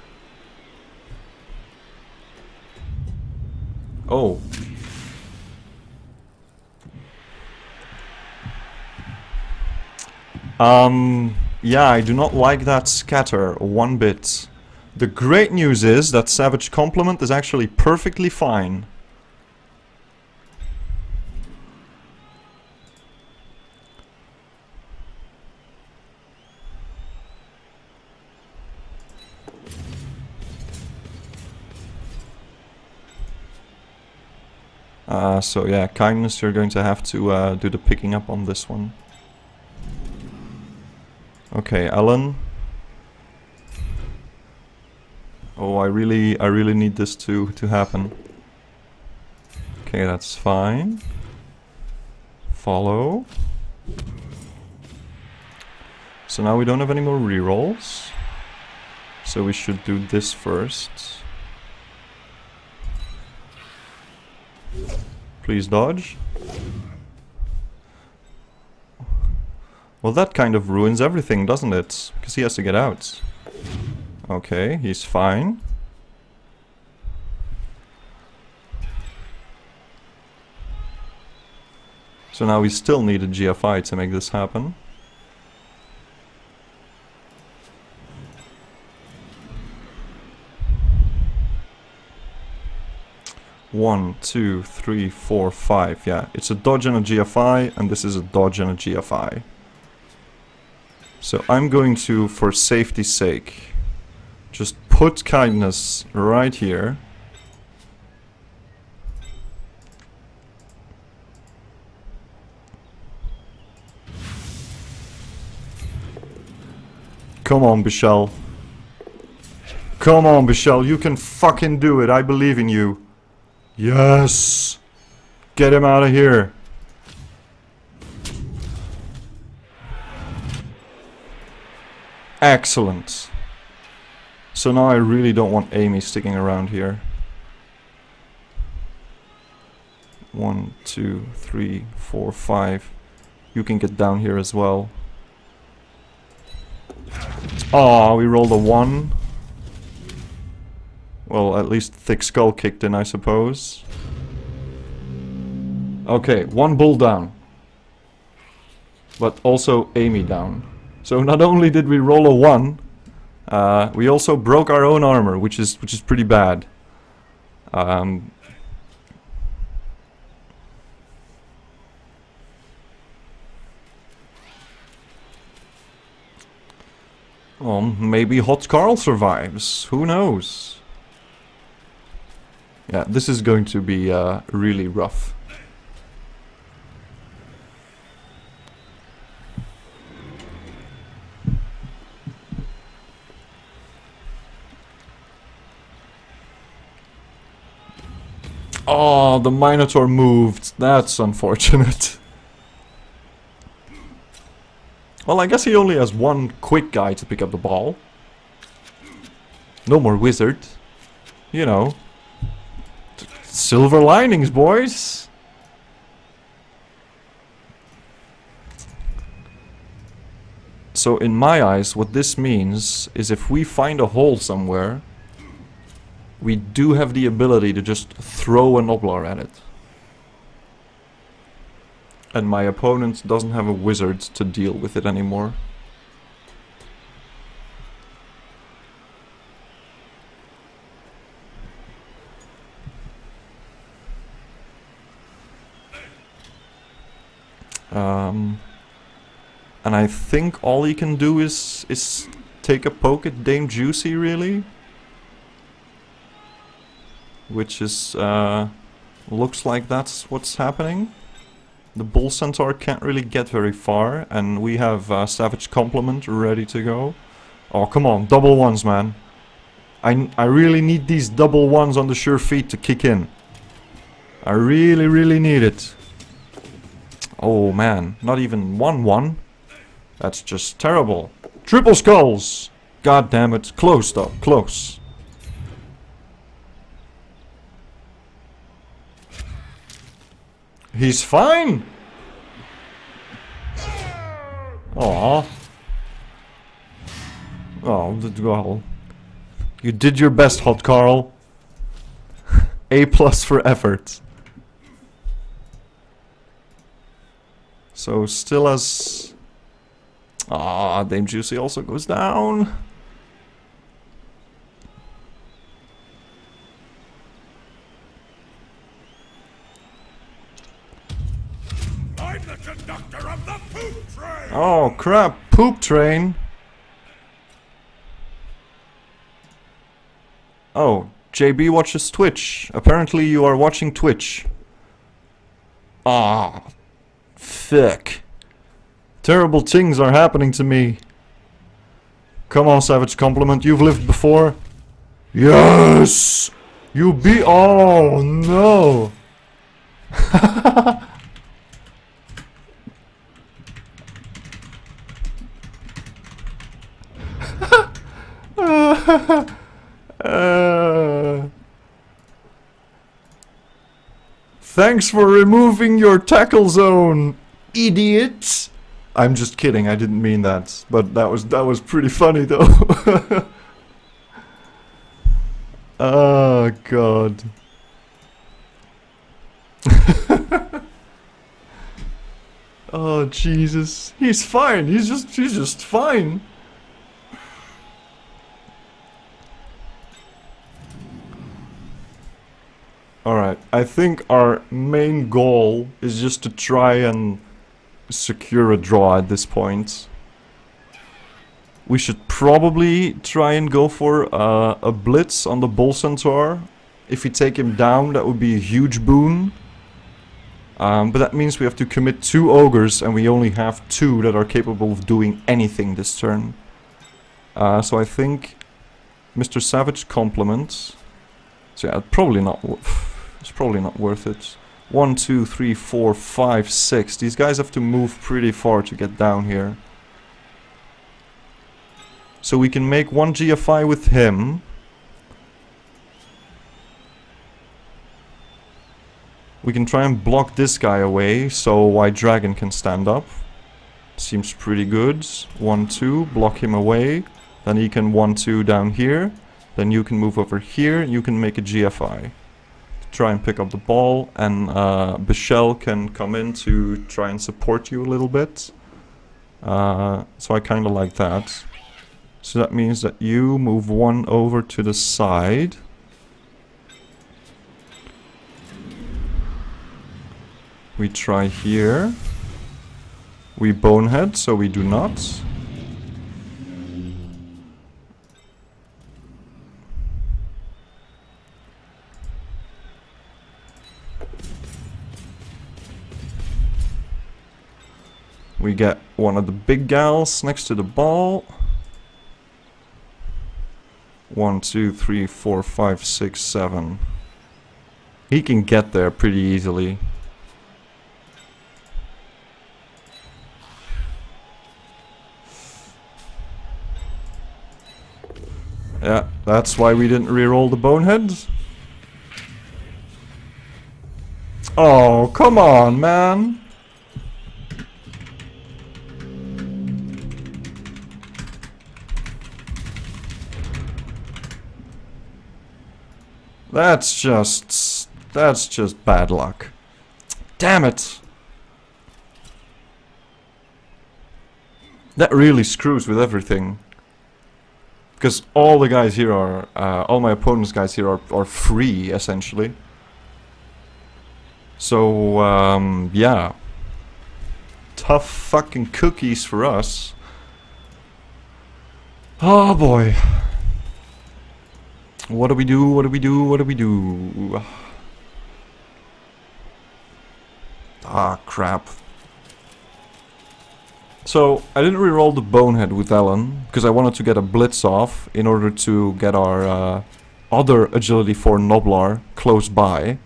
Oh. Yeah, I do not like that scatter one bit. The great news is that Savage Complement is actually perfectly fine. So yeah, Kindness, you're going to have to do the picking up on this one. Okay, Alan. Oh, I really need this to happen. Okay, that's fine. Follow. So now we don't have any more rerolls. So we should do this first. Please dodge. Well, that kind of ruins everything, doesn't it? Because he has to get out. Okay, he's fine. So now we still need a GFI to make this happen. One, two, three, four, five. Yeah, it's a dodge and a GFI, and this is a dodge and a GFI. So I'm going to, for safety's sake, just put Kindness right here. Come on, Bichelle. Come on, Bichelle, you can fucking do it. I believe in you. Yes! Get him out of here. Excellent. So now I really don't want Amy sticking around here. 1, 2, 3, 4, 5. You can get down here as well. Oh, we rolled a 1. Well, at least Thick Skull kicked in, I suppose. Okay, 1 bull down. But also Amy down. So not only did we roll a 1, we also broke our own armor, which is pretty bad. Well, maybe Hot Carl survives. Who knows? Yeah, this is going to be really rough. Oh, the Minotaur moved. That's unfortunate. Well, I guess he only has 1 quick guy to pick up the ball. No more wizard. You know. Silver linings, boys! So in my eyes, what this means is if we find a hole somewhere, we do have the ability to just throw a Noblar at it. And my opponent doesn't have a wizard to deal with it anymore. And I think all he can do is take a poke at Dame Juicy, really. Which is, looks like that's what's happening. The Bull Centaur can't really get very far, and we have Savage Complement ready to go. Oh, come on, double 1s, man. I really need these double 1s on the sure feet to kick in. I really need it. Oh man, not even 1-1. That's just terrible. Triple skulls! God damn it, close though, close. He's fine! Aww. Oh, well. You did your best, Hot Carl. A+ for effort. So still as... Ah, Dame Juicy also goes down. I'm the conductor of the poop train! Oh crap, poop train. Oh, JB watches Twitch. Apparently you are watching Twitch. Ah, fuck. Terrible things are happening to me. Come on, Savage Compliment, you've lived before. Yes! You beat... Oh, no! Thanks for removing your tackle zone, idiot! I'm just kidding, I didn't mean that. But that was pretty funny though. Oh god. Oh Jesus. He's fine, he's just fine. Alright, I think our main goal is just to try and secure a draw at this point. We should probably try and go for a blitz on the Bull Centaur. If we take him down, that would be a huge boon. But that means we have to commit 2 Ogres, and we only have 2 that are capable of doing anything this turn. So I think Mr. Savage compliments. So yeah, probably not. It's probably not worth it. 1, 2, 3, 4, 5, 6. These guys have to move pretty far to get down here. So we can make 1 GFI with him. We can try and block this guy away so White Dragon can stand up. Seems pretty good. 1, 2, block him away. Then he can 1, 2 down here. Then you can move over here and you can make a GFI. Try and pick up the ball, and Bichelle can come in to try and support you a little bit. So I kind of like that. So that means that you move 1 over to the side. We try here. We bonehead, so we do not. We get one of the big gals next to the ball. 1, 2, 3, 4, 5, 6, 7. He can get there pretty easily. Yeah, that's why we didn't reroll the bonehead. Oh, come on, man. That's just bad luck. Damn it! That really screws with everything. Because all the guys here are, all my opponent's guys here are free, essentially. So, yeah. Tough fucking cookies for us. Oh boy. What do we do? What do we do? What do we do? Ah, crap. So, I didn't reroll the bonehead with Ellen, because I wanted to get a blitz off in order to get our other agility 4 Noblar close by.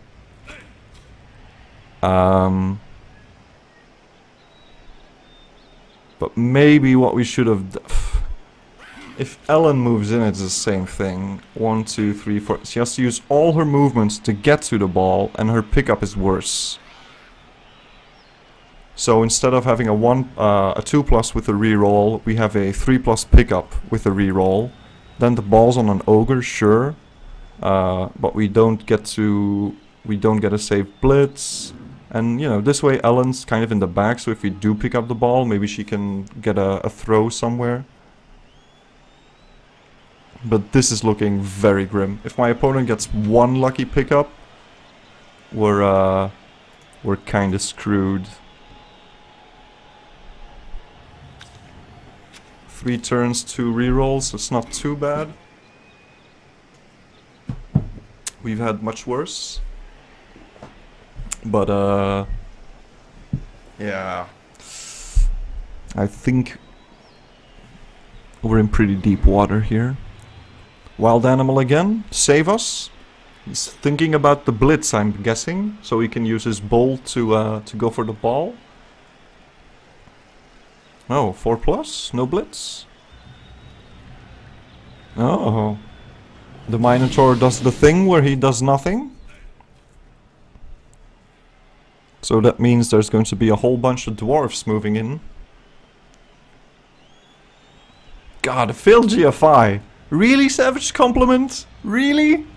But maybe what we should have done... If Ellen moves in, it's the same thing. 1, 2, 3, 4. She has to use all her movements to get to the ball, and her pickup is worse. So instead of having a 2+ with a reroll, we have a 3+ pickup with a reroll. Then the ball's on an ogre, sure, but we don't get a safe blitz. And you know, this way Ellen's kind of in the back, so if we do pick up the ball, maybe she can get a throw somewhere. But this is looking very grim. If my opponent gets one lucky pickup, we're kinda screwed. 3 turns, 2 rerolls, it's not too bad. We've had much worse. But yeah, I think we're in pretty deep water here. Wild animal again, save us. He's thinking about the blitz, I'm guessing, so he can use his bowl to go for the ball. Oh, 4+, no blitz. Oh, the Minotaur does the thing where he does nothing. So that means there's going to be a whole bunch of dwarfs moving in. God, a failed GFI. Really, Savage Compliment? Really?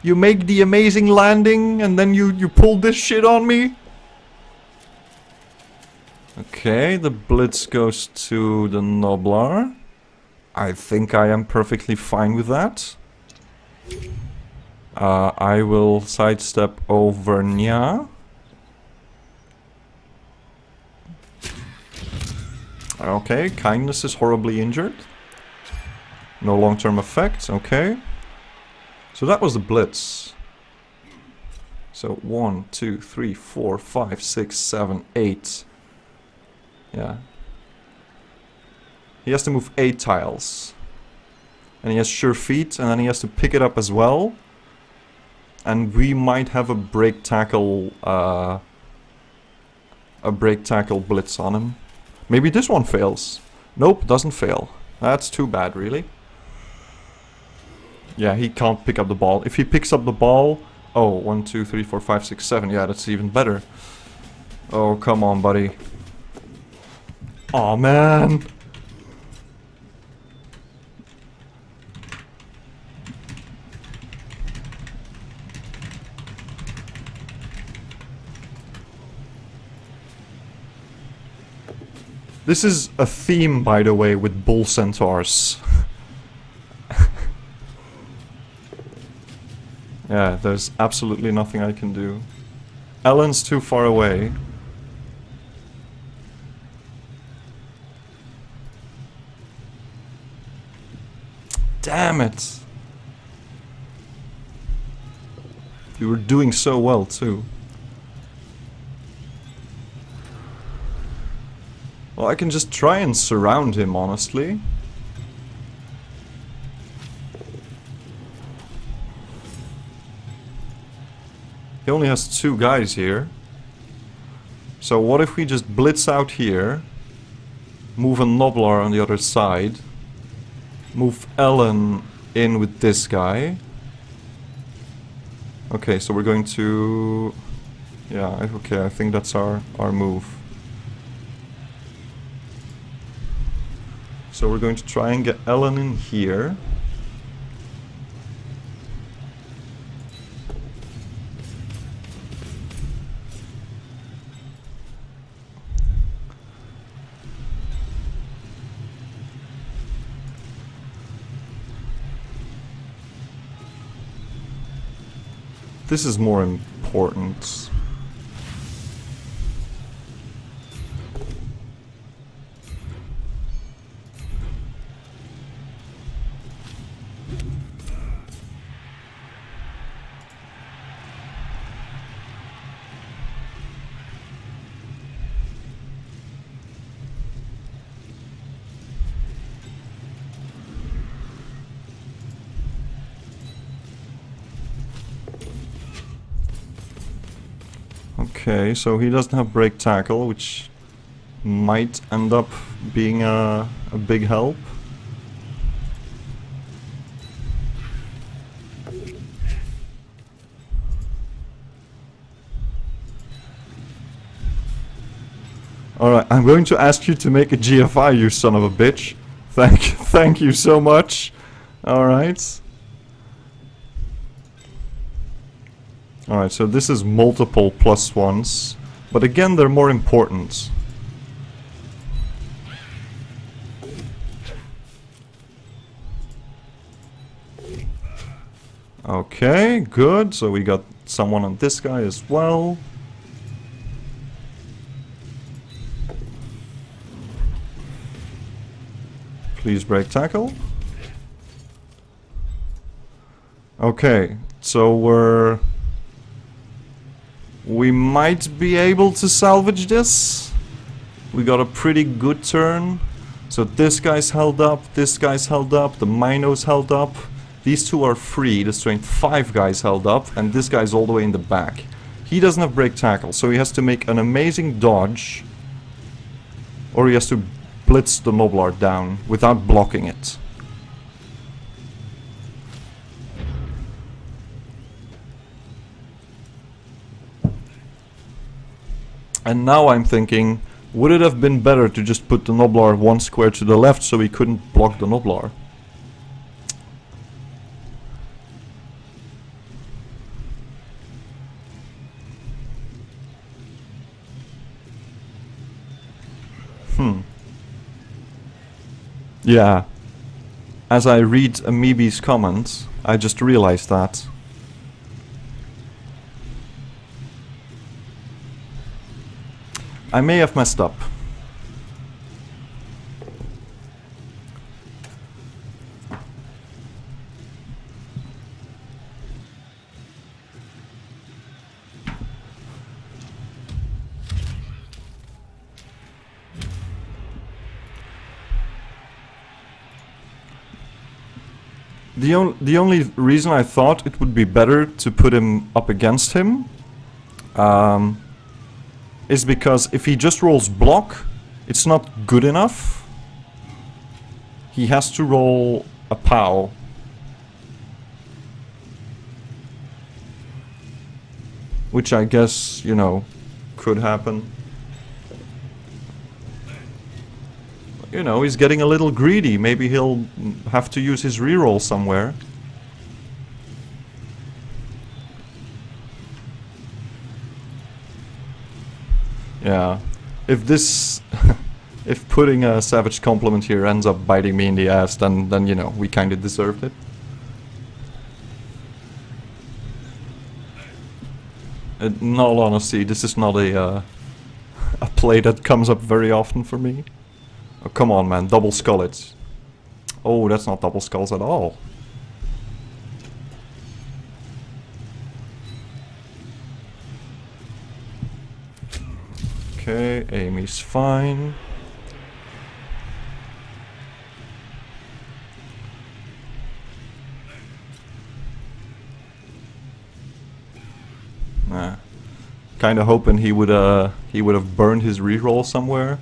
You make the amazing landing and then you pull this shit on me? Okay, the blitz goes to the Noblar. I think I am perfectly fine with that. I will sidestep over Nya. Okay, kindness is horribly injured. No long-term effect, okay. So that was the blitz. So 1, 2, 3, 4, 5, 6, 7, 8. Yeah. He has to move 8 tiles. And he has sure feet, and then he has to pick it up as well. And we might have a break tackle blitz on him. Maybe this one fails. Nope, doesn't fail. That's too bad, really. Yeah, he can't pick up the ball. If he picks up the ball... Oh, 1, 2, 3, 4, 5, 6, 7. Yeah, that's even better. Oh, come on, buddy. Aw, man. This is a theme, by the way, with bull centaurs. Yeah, there's absolutely nothing I can do. Ellen's too far away. Damn it! You were doing so well, too. Well, I can just try and surround him, honestly. He only has 2 guys here. So what if we just blitz out here, move a Noblar on the other side, move Ellen in with this guy. Okay, so we're going to... Yeah, okay, I think that's our move. So we're going to try and get Ellen in here. This is more important. Okay, so he doesn't have break tackle, which might end up being a big help. Alright, I'm going to ask you to make a GFI, you son of a bitch. Thank you so much. Alright. Alright, so this is multiple +1s. But again, they're more important. Okay, good. So we got someone on this guy as well. Please break tackle. Okay, so we might be able to salvage this. We got a pretty good turn. So this guy's held up, this guy's held up, the Mino's held up. These two are free, the strength 5 guy's held up, and this guy's all the way in the back. He doesn't have break tackle, so he has to make an amazing dodge. Or he has to blitz the Noblar down without blocking it. And now I'm thinking, would it have been better to just put the Noblar 1 square to the left so he couldn't block the Noblar? Yeah. As I read Amiibi's comments, I just realized that. I may have messed up. The only reason I thought it would be better to put him up against him is because if he just rolls block, it's not good enough. He has to roll a POW. Which I guess, you know, could happen. You know, he's getting a little greedy. Maybe he'll have to use his reroll somewhere. Yeah. If this... if putting a Savage Compliment here ends up biting me in the ass, then you know, we kinda deserved it. In all honesty, this is not a play that comes up very often for me. Oh, come on, man. Double skull it. Oh, that's not double skulls at all. Okay, Amy's fine. Nah. Kinda hoping he would have burned his reroll somewhere.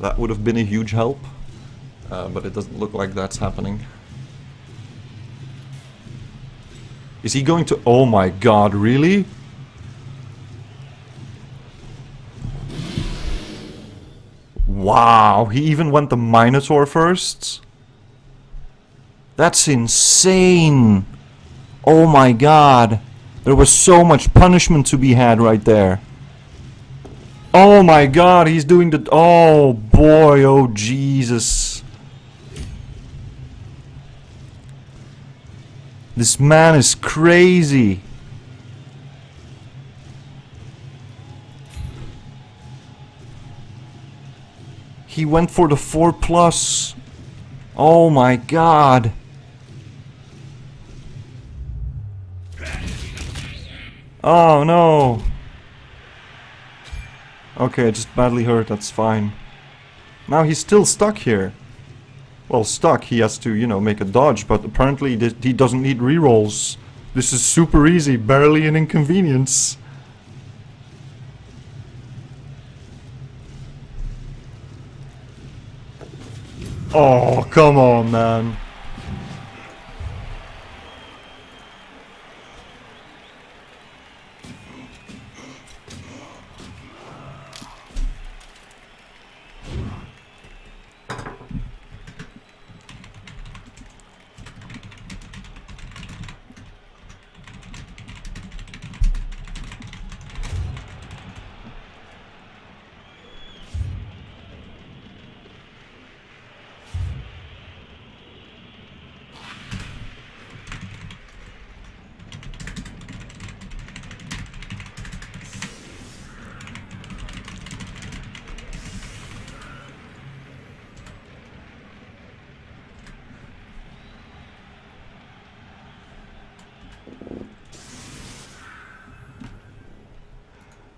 That would have been a huge help, but it doesn't look like that's happening. Is he going to... Oh my god, really? Wow, he even went the Minotaur first? That's insane! Oh my god, there was so much punishment to be had right there. Oh my god, he's doing the... Oh boy, oh Jesus. This man is crazy. He went for the 4+. Oh my god. Oh no. Okay, I just badly hurt, that's fine. Now he's still stuck here. Well, stuck, he has to, you know, make a dodge, but apparently he doesn't need rerolls. This is super easy, barely an inconvenience. Oh, come on, man.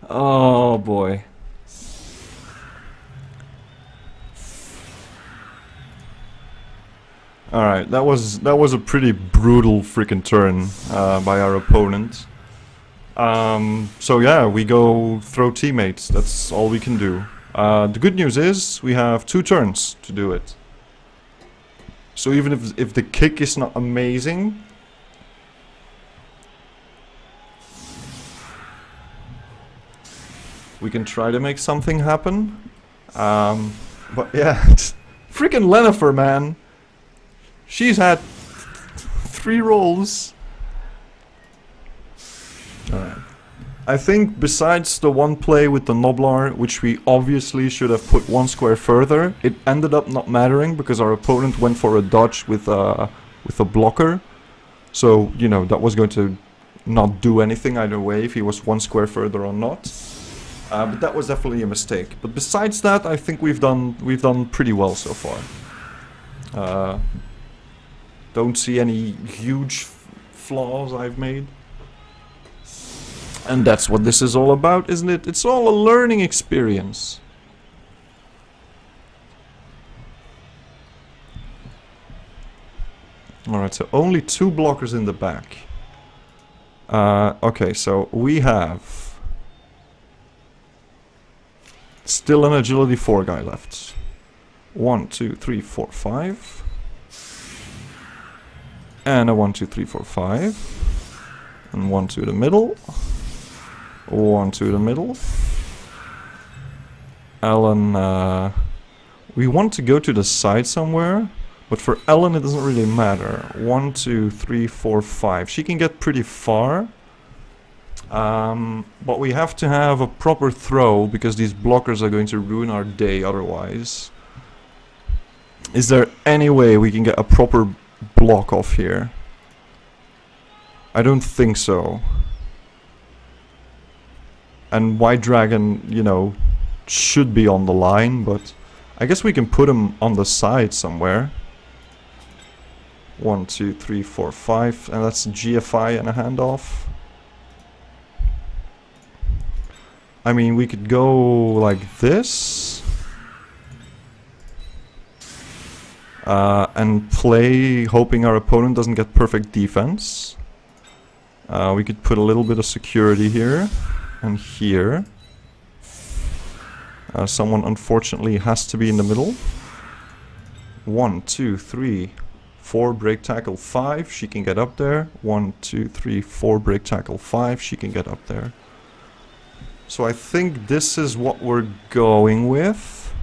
Oh boy. Alright, that was a pretty brutal freaking turn by our opponent. So yeah, we go throw teammates. That's all we can do. The good news is we have 2 turns to do it. So even if the kick is not amazing, we can try to make something happen. But yeah, freaking Lennifer, man. She's had 3 rolls. Alright. I think besides the one play with the Noblar, which we obviously should have put 1 square further, it ended up not mattering because our opponent went for a dodge with a blocker. So, you know, that was going to not do anything either way if he was 1 square further or not. But that was definitely a mistake. But besides that, I think we've done pretty well so far. Don't see any huge flaws I've made. And that's what this is all about, isn't it? It's all a learning experience. Alright, so only 2 blockers in the back. Okay, so we have still an agility 4 guy left. 1, 2, 3, 4, 5. And a 1, 2, 3, 4, 5. And 1 to the middle. 1 to the middle. Ellen, we want to go to the side somewhere, but for Ellen it doesn't really matter. 1, 2, 3, 4, 5. She can get pretty far. But we have to have a proper throw because these blockers are going to ruin our day otherwise. Is there any way we can get a proper block off here? I don't think so. And White Dragon, you know, should be on the line, but I guess we can put him on the side somewhere. 1, 2, 3, 4, 5, and that's GFI and a handoff. I mean, we could go like this. And play hoping our opponent doesn't get perfect defense. We could put a little bit of security here and here. Someone unfortunately has to be in the middle. 1, 2, 3, 4, break tackle 5, she can get up there. 1, 2, 3, 4, break tackle 5, she can get up there. So I think this is what we're going with.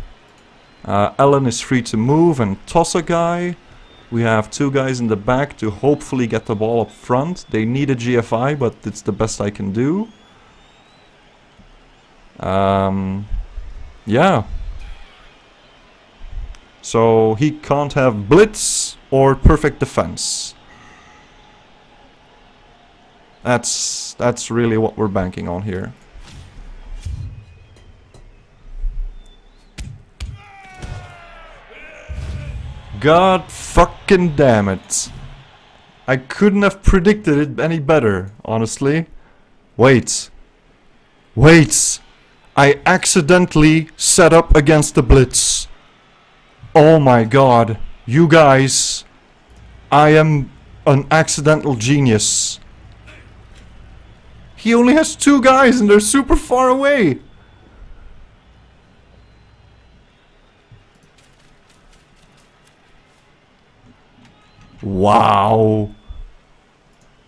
Ellen is free to move and toss a guy. We have 2 guys in the back to hopefully get the ball up front. They need a GFI, but it's the best I can do. Yeah. So he can't have blitz or perfect defense. That's really what we're banking on here. God fucking damn it. I couldn't have predicted it any better, honestly. Wait. Wait. I accidentally set up against the blitz. Oh my god. You guys. I am an accidental genius. He only has 2 guys and they're super far away. Wow.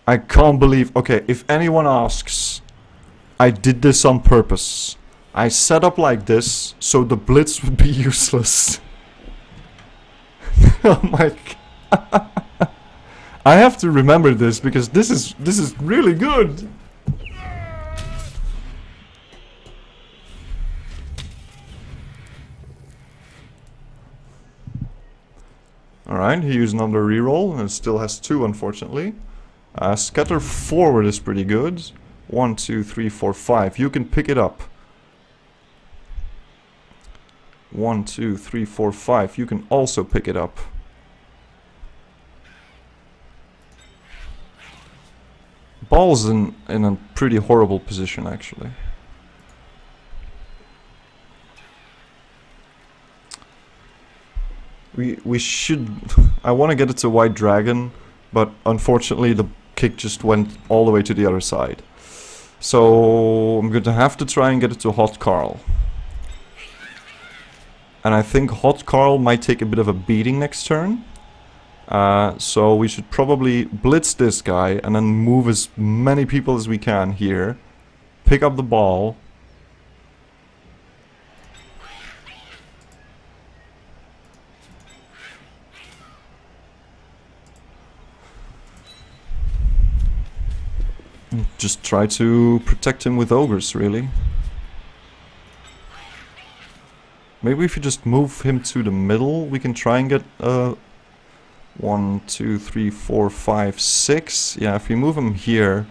I can't believe... Okay, if anyone asks, I did this on purpose. I set up like this so the blitz would be useless. Oh my god. I have to remember this because this is really good. Alright, he used another reroll and still has 2 unfortunately. Scatter forward is pretty good. 1, 2, 3, 4, 5. You can pick it up. 1, 2, 3, 4, 5. You can also pick it up. Ball's in a pretty horrible position actually. We should... I want to get it to White Dragon, but unfortunately the kick just went all the way to the other side. So I'm going to have to try and get it to Hot Carl. And I think Hot Carl might take a bit of a beating next turn. So we should probably blitz this guy and then move as many people as we can here. Pick up the ball. Just try to protect him with ogres, really. Maybe if you just move him to the middle, we can try and get 1, 2, 3, 4, 5, 6. Yeah, if we move him here,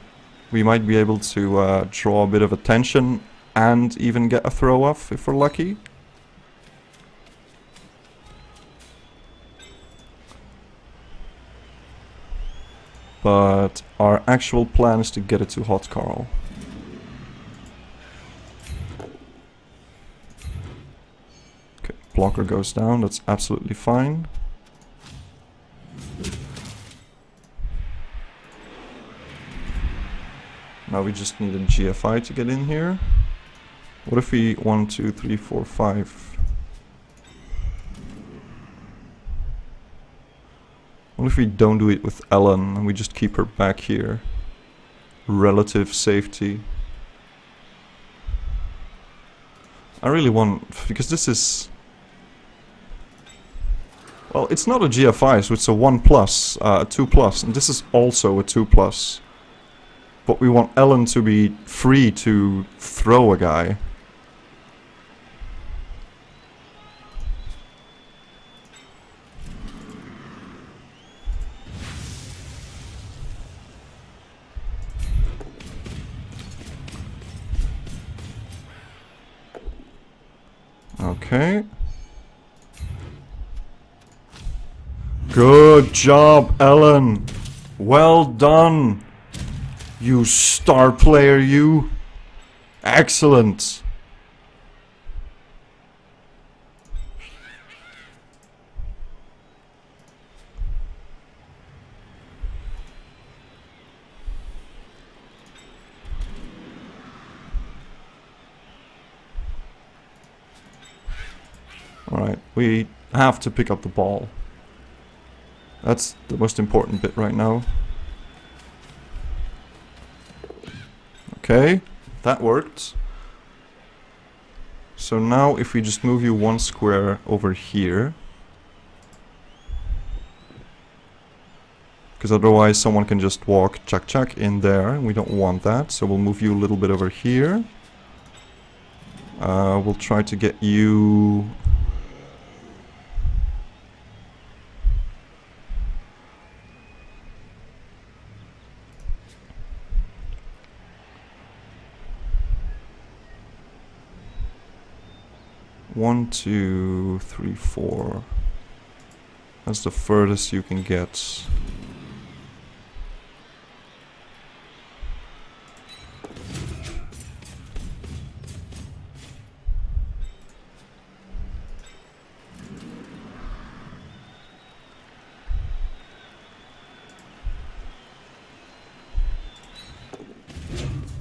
we might be able to draw a bit of attention and even get a throw off if we're lucky. But our actual plan is to get it to Hot Carl. Okay, blocker goes down, that's absolutely fine. Now we just need a GFI to get in here. What if we 1, 2, 3, 4, 5... What if we don't do it with Ellen and we just keep her back here? Relative safety. I really want... because this is... well, it's not a GFI, so it's a 1+, a 2+, and this is also a 2+. But we want Ellen to be free to throw a guy. Okay. Good job, Ellen. Well done. You star player, you. Excellent. Alright, we have to pick up the ball. That's the most important bit right now. Okay, that worked. So now if we just move you 1 square over here. Because otherwise someone can just walk chuck in there, and we don't want that. So we'll move you a little bit over here. We'll try to get you... One, 2, 3, 4. That's the furthest you can get.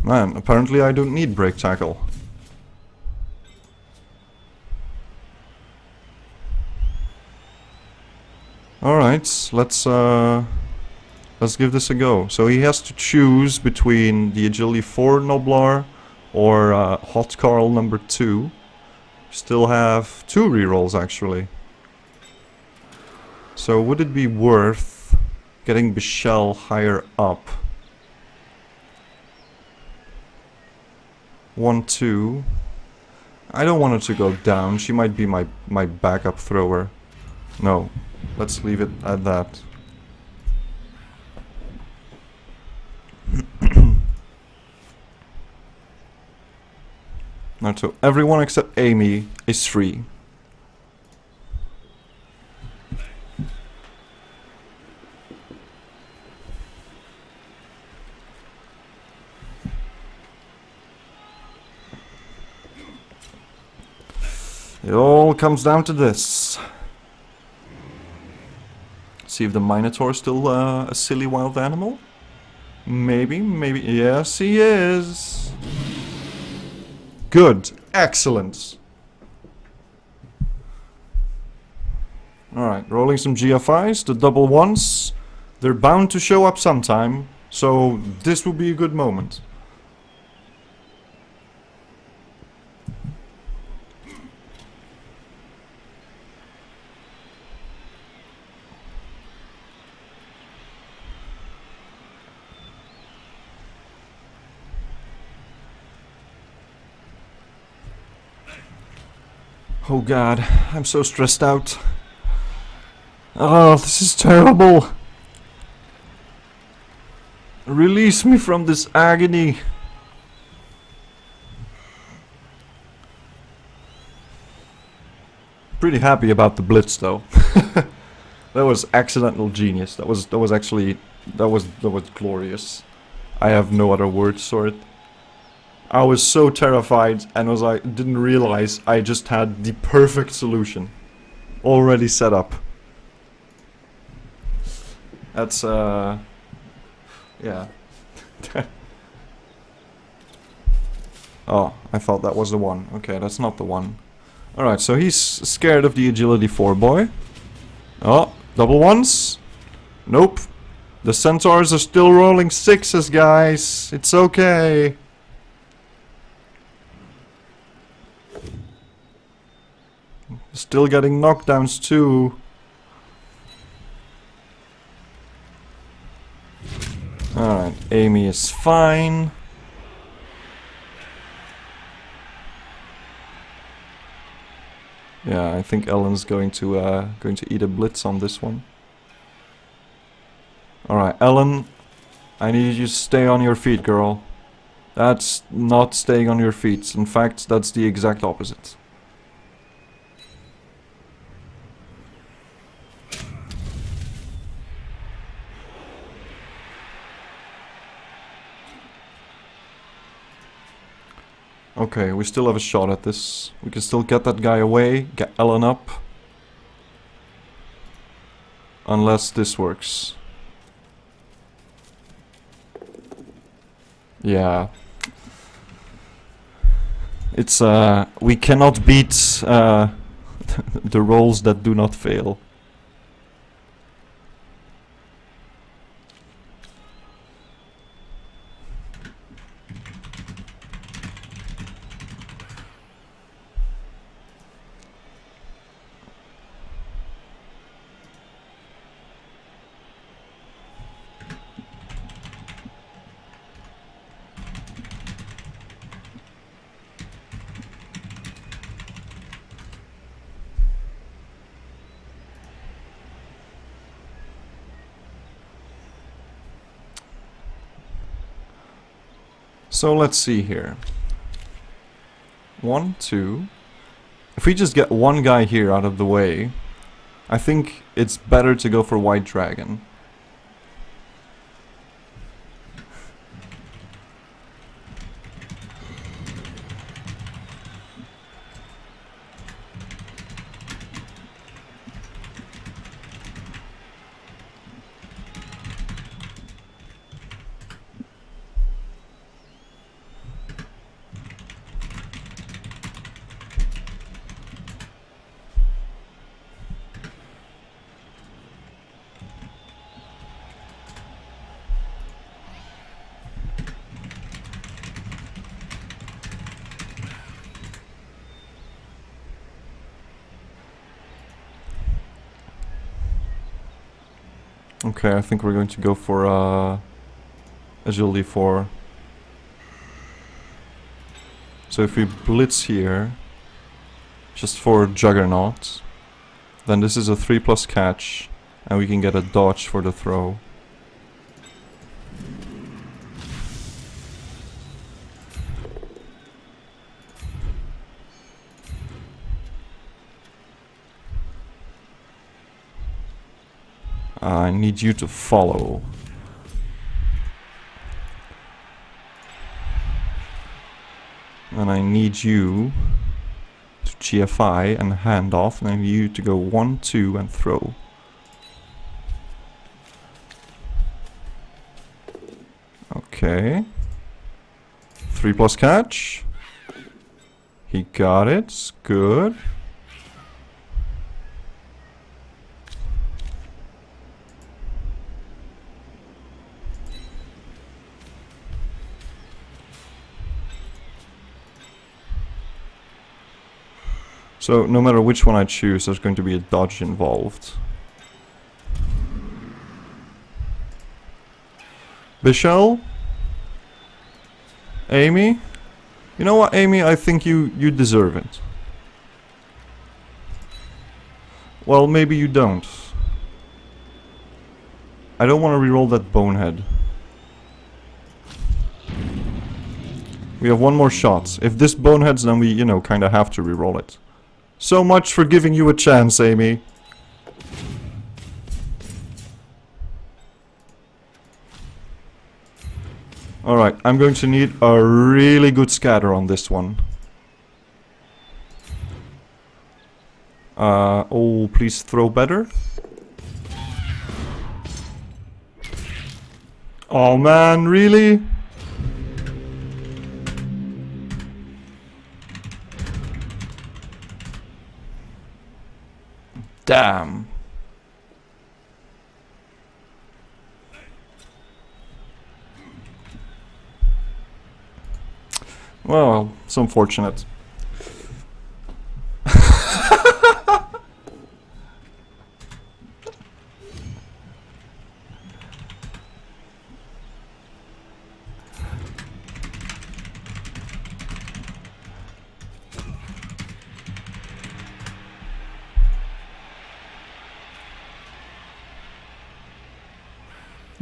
Man, apparently I don't need break tackle. Alright, let's give this a go. So he has to choose between the Agility 4 Noblar or Hot Carl number 2. Still have 2 rerolls actually. So would it be worth getting Bichelle higher up? 1, 2. I don't want her to go down. She might be my backup thrower. No. Let's leave it at that. Now, so everyone except Amy is free. It all comes down to this. See if the Minotaur is still a silly wild animal. Maybe. Yes, he is. Good. Excellent. Alright, rolling some GFIs. The double ones. They're bound to show up sometime. So this will be a good moment. Oh god, I'm so stressed out. Oh, this is terrible. Release me from this agony. Pretty happy about the blitz though. That was accidental genius. That was glorious. I have no other words for it. I was so terrified and didn't realize I just had the perfect solution already set up. That's yeah. Oh, I thought that was the one. Okay, that's not the one. Alright, so he's scared of the agility 4 boy. Oh, double ones. Nope. The centaurs are still rolling 6s, guys. It's okay. Still getting knockdowns too. Alright, Amy is fine. Yeah, I think Ellen's going to eat a blitz on this one. Alright, Ellen, I need you to stay on your feet, girl. That's not staying on your feet. In fact, that's the exact opposite. Okay, we still have a shot at this. We can still get that guy away, get Ellen up. Unless this works. Yeah. It's, we cannot beat, the rolls that do not fail. So let's see here. 1, 2. If we just get one guy here out of the way, I think it's better to go for White Dragon. Okay, I think we're going to go for agility 4. So if we blitz here, just for Juggernaut, then this is a 3+ catch, and we can get a dodge for the throw. I need you to follow. And I need you to GFI and hand off, and I need you to go 1, 2 and throw. Okay. 3+ catch. He got it. Good. So no matter which one I choose, there's going to be a dodge involved. Bichelle? Amy? You know what, Amy? I think you deserve it. Well, maybe you don't. I don't want to reroll that bonehead. We have one more shot. If this boneheads, then we, you know, kind of have to reroll it. So much for giving you a chance, Amy. Alright, I'm going to need a really good scatter on this one. Oh, please throw better. Oh man, really? Damn. Well, it's unfortunate.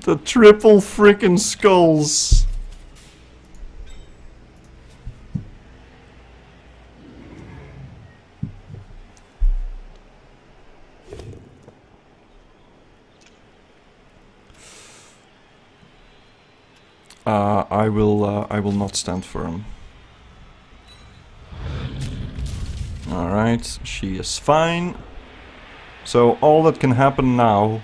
The triple frickin' skulls. I will not stand firm. Alright, she is fine. So all that can happen now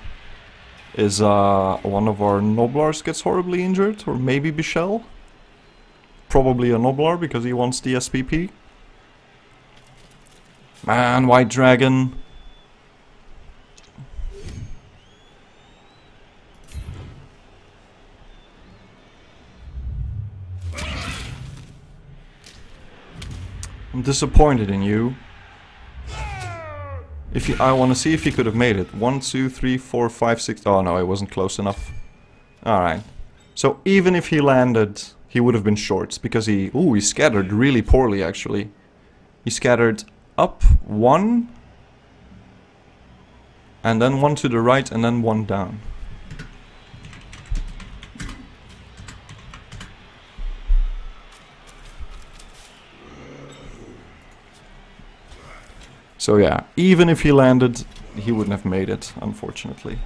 is one of our Noblars gets horribly injured, or maybe Bichelle. Probably a Noblar because he wants the SPP. Man, White Dragon. I'm disappointed in you. I want to see if he could have made it. 1, 2, 3, 4, 5, 6. Oh no, it wasn't close enough. Alright. So even if he landed, he would have been short. Because he scattered really poorly actually. He scattered up 1. And then 1 to the right and then 1 down. So yeah, even if he landed, he wouldn't have made it, unfortunately.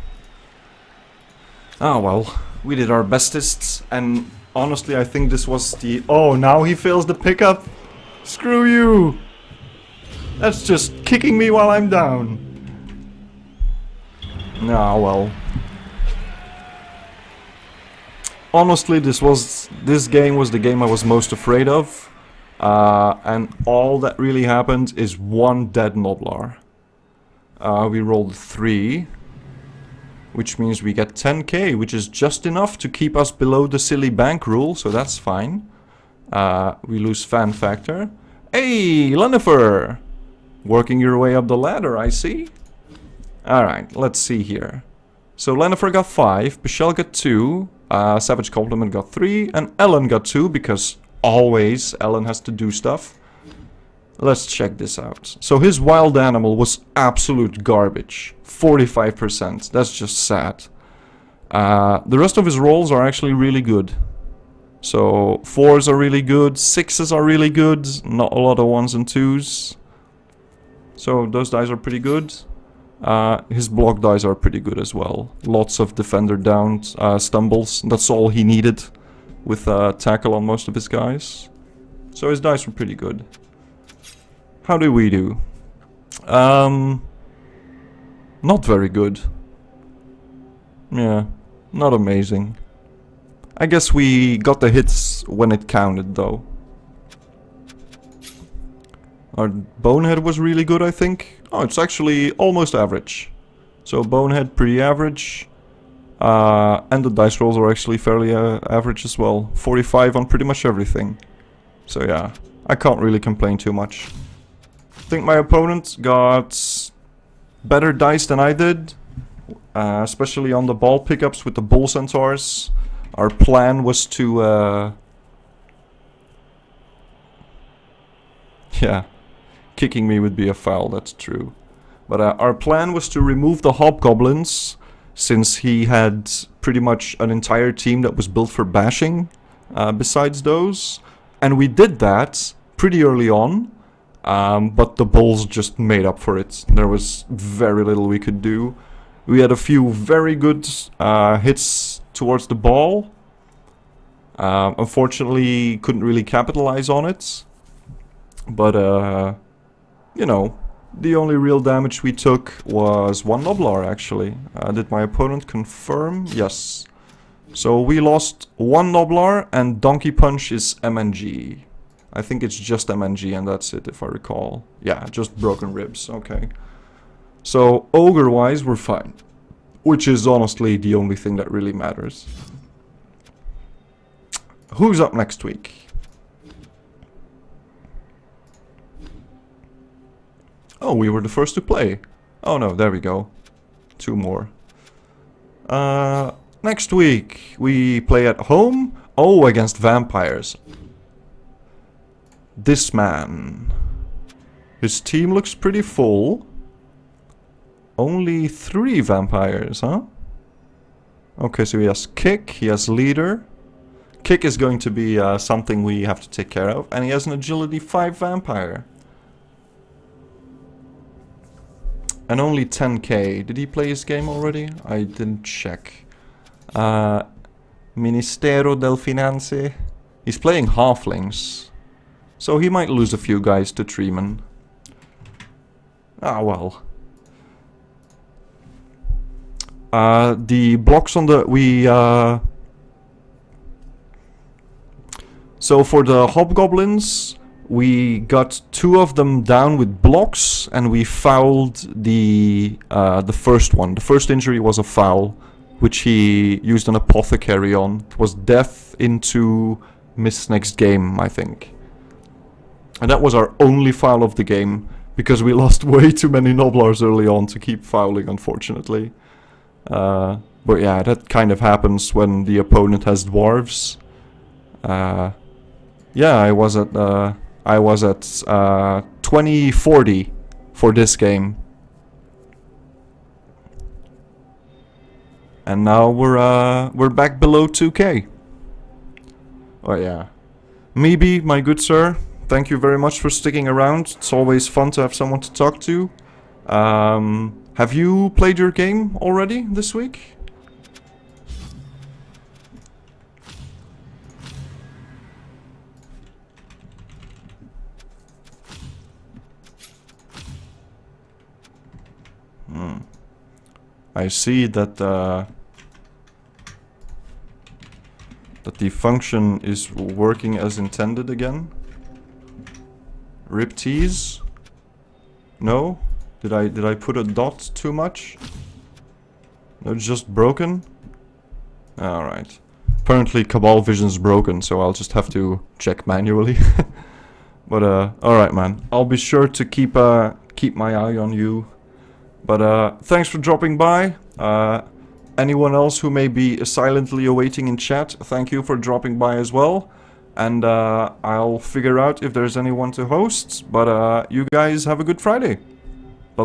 Oh well, we did our bestest, and honestly I think this was the... Oh, now he fails the pickup! Screw you! That's just kicking me while I'm down. Nah, well. Honestly, this game was the game I was most afraid of. And all that really happened is 1 dead Noblar. We rolled 3, which means we get 10k, which is just enough to keep us below the silly bank rule, so that's fine. We lose fan factor. Hey, Lennifer! Working your way up the ladder, I see. Alright, let's see here. So Lennifer got 5, Bichelle got 2, Savage Compliment got 3, and Ellen got 2, because... always Ellen has to do stuff. Let's check this out. So his wild animal was absolute garbage. 45%. That's just sad. The rest of his rolls are actually really good. So 4s are really good. 6s are really good. Not a lot of 1s and 2s. So those dice are pretty good. His block dice are pretty good as well. Lots of defender down stumbles. That's all he needed. With tackle on most of his guys. So his dice were pretty good. How do we do? Not very good. Yeah, not amazing. I guess we got the hits when it counted, though. Our Bonehead was really good, I think. Oh, it's actually almost average. So Bonehead pretty average. And the dice rolls are actually fairly average as well. 45 on pretty much everything. So yeah, I can't really complain too much. I think my opponent got better dice than I did. Especially on the ball pickups with the Bull Centaurs. Our plan was to... yeah, kicking me would be a foul, that's true. But our plan was to remove the Hobgoblins, since he had pretty much an entire team that was built for bashing, besides those. And we did that pretty early on, but the Bulls just made up for it. There was very little we could do. We had a few very good hits towards the ball. Unfortunately, couldn't really capitalize on it. But, you know, the only real damage we took was 1 Noblar, actually. Did my opponent confirm? Yes. So we lost 1 Noblar, and Donkey Punch is MNG. I think it's just MNG, and that's it, if I recall. Yeah, just broken ribs. Okay. So, Ogre-wise, we're fine. Which is honestly the only thing that really matters. Who's up next week? Oh, we were the first to play. Oh no, there we go. 2 more. Next week, we play at home. Oh, against vampires. This man. His team looks pretty full. Only 3 vampires, huh? Okay, so he has Kick, he has Leader. Kick is going to be something we have to take care of. And he has an Agility 5 vampire. And only 10k. Did he play his game already? I didn't check. Ministero del Finanze. He's playing halflings. So he might lose a few guys to Treeman. Ah, well. The blocks on the... So for the Hobgoblins... We got 2 of them down with blocks, and we fouled the first one. The first injury was a foul, which he used an apothecary on. It was death into miss next game, I think. And that was our only foul of the game, because we lost way too many Noblars early on to keep fouling, unfortunately. But yeah, that kind of happens when the opponent has Dwarfs. Yeah, I was at 2040 for this game. And now we're back below 2k. Oh yeah. Maybe, my good sir, thank you very much for sticking around. It's always fun to have someone to talk to. Have you played your game already this week? I see that that the function is working as intended again. Rip tease? No? Did I put a dot too much? No, it's just broken? Alright. Apparently Cabal Vision's broken, so I'll just have to check manually. But alright man. I'll be sure to keep my eye on you. But thanks for dropping by. Anyone else who may be silently awaiting in chat, thank you for dropping by as well. And I'll figure out if there's anyone to host. But you guys have a good Friday.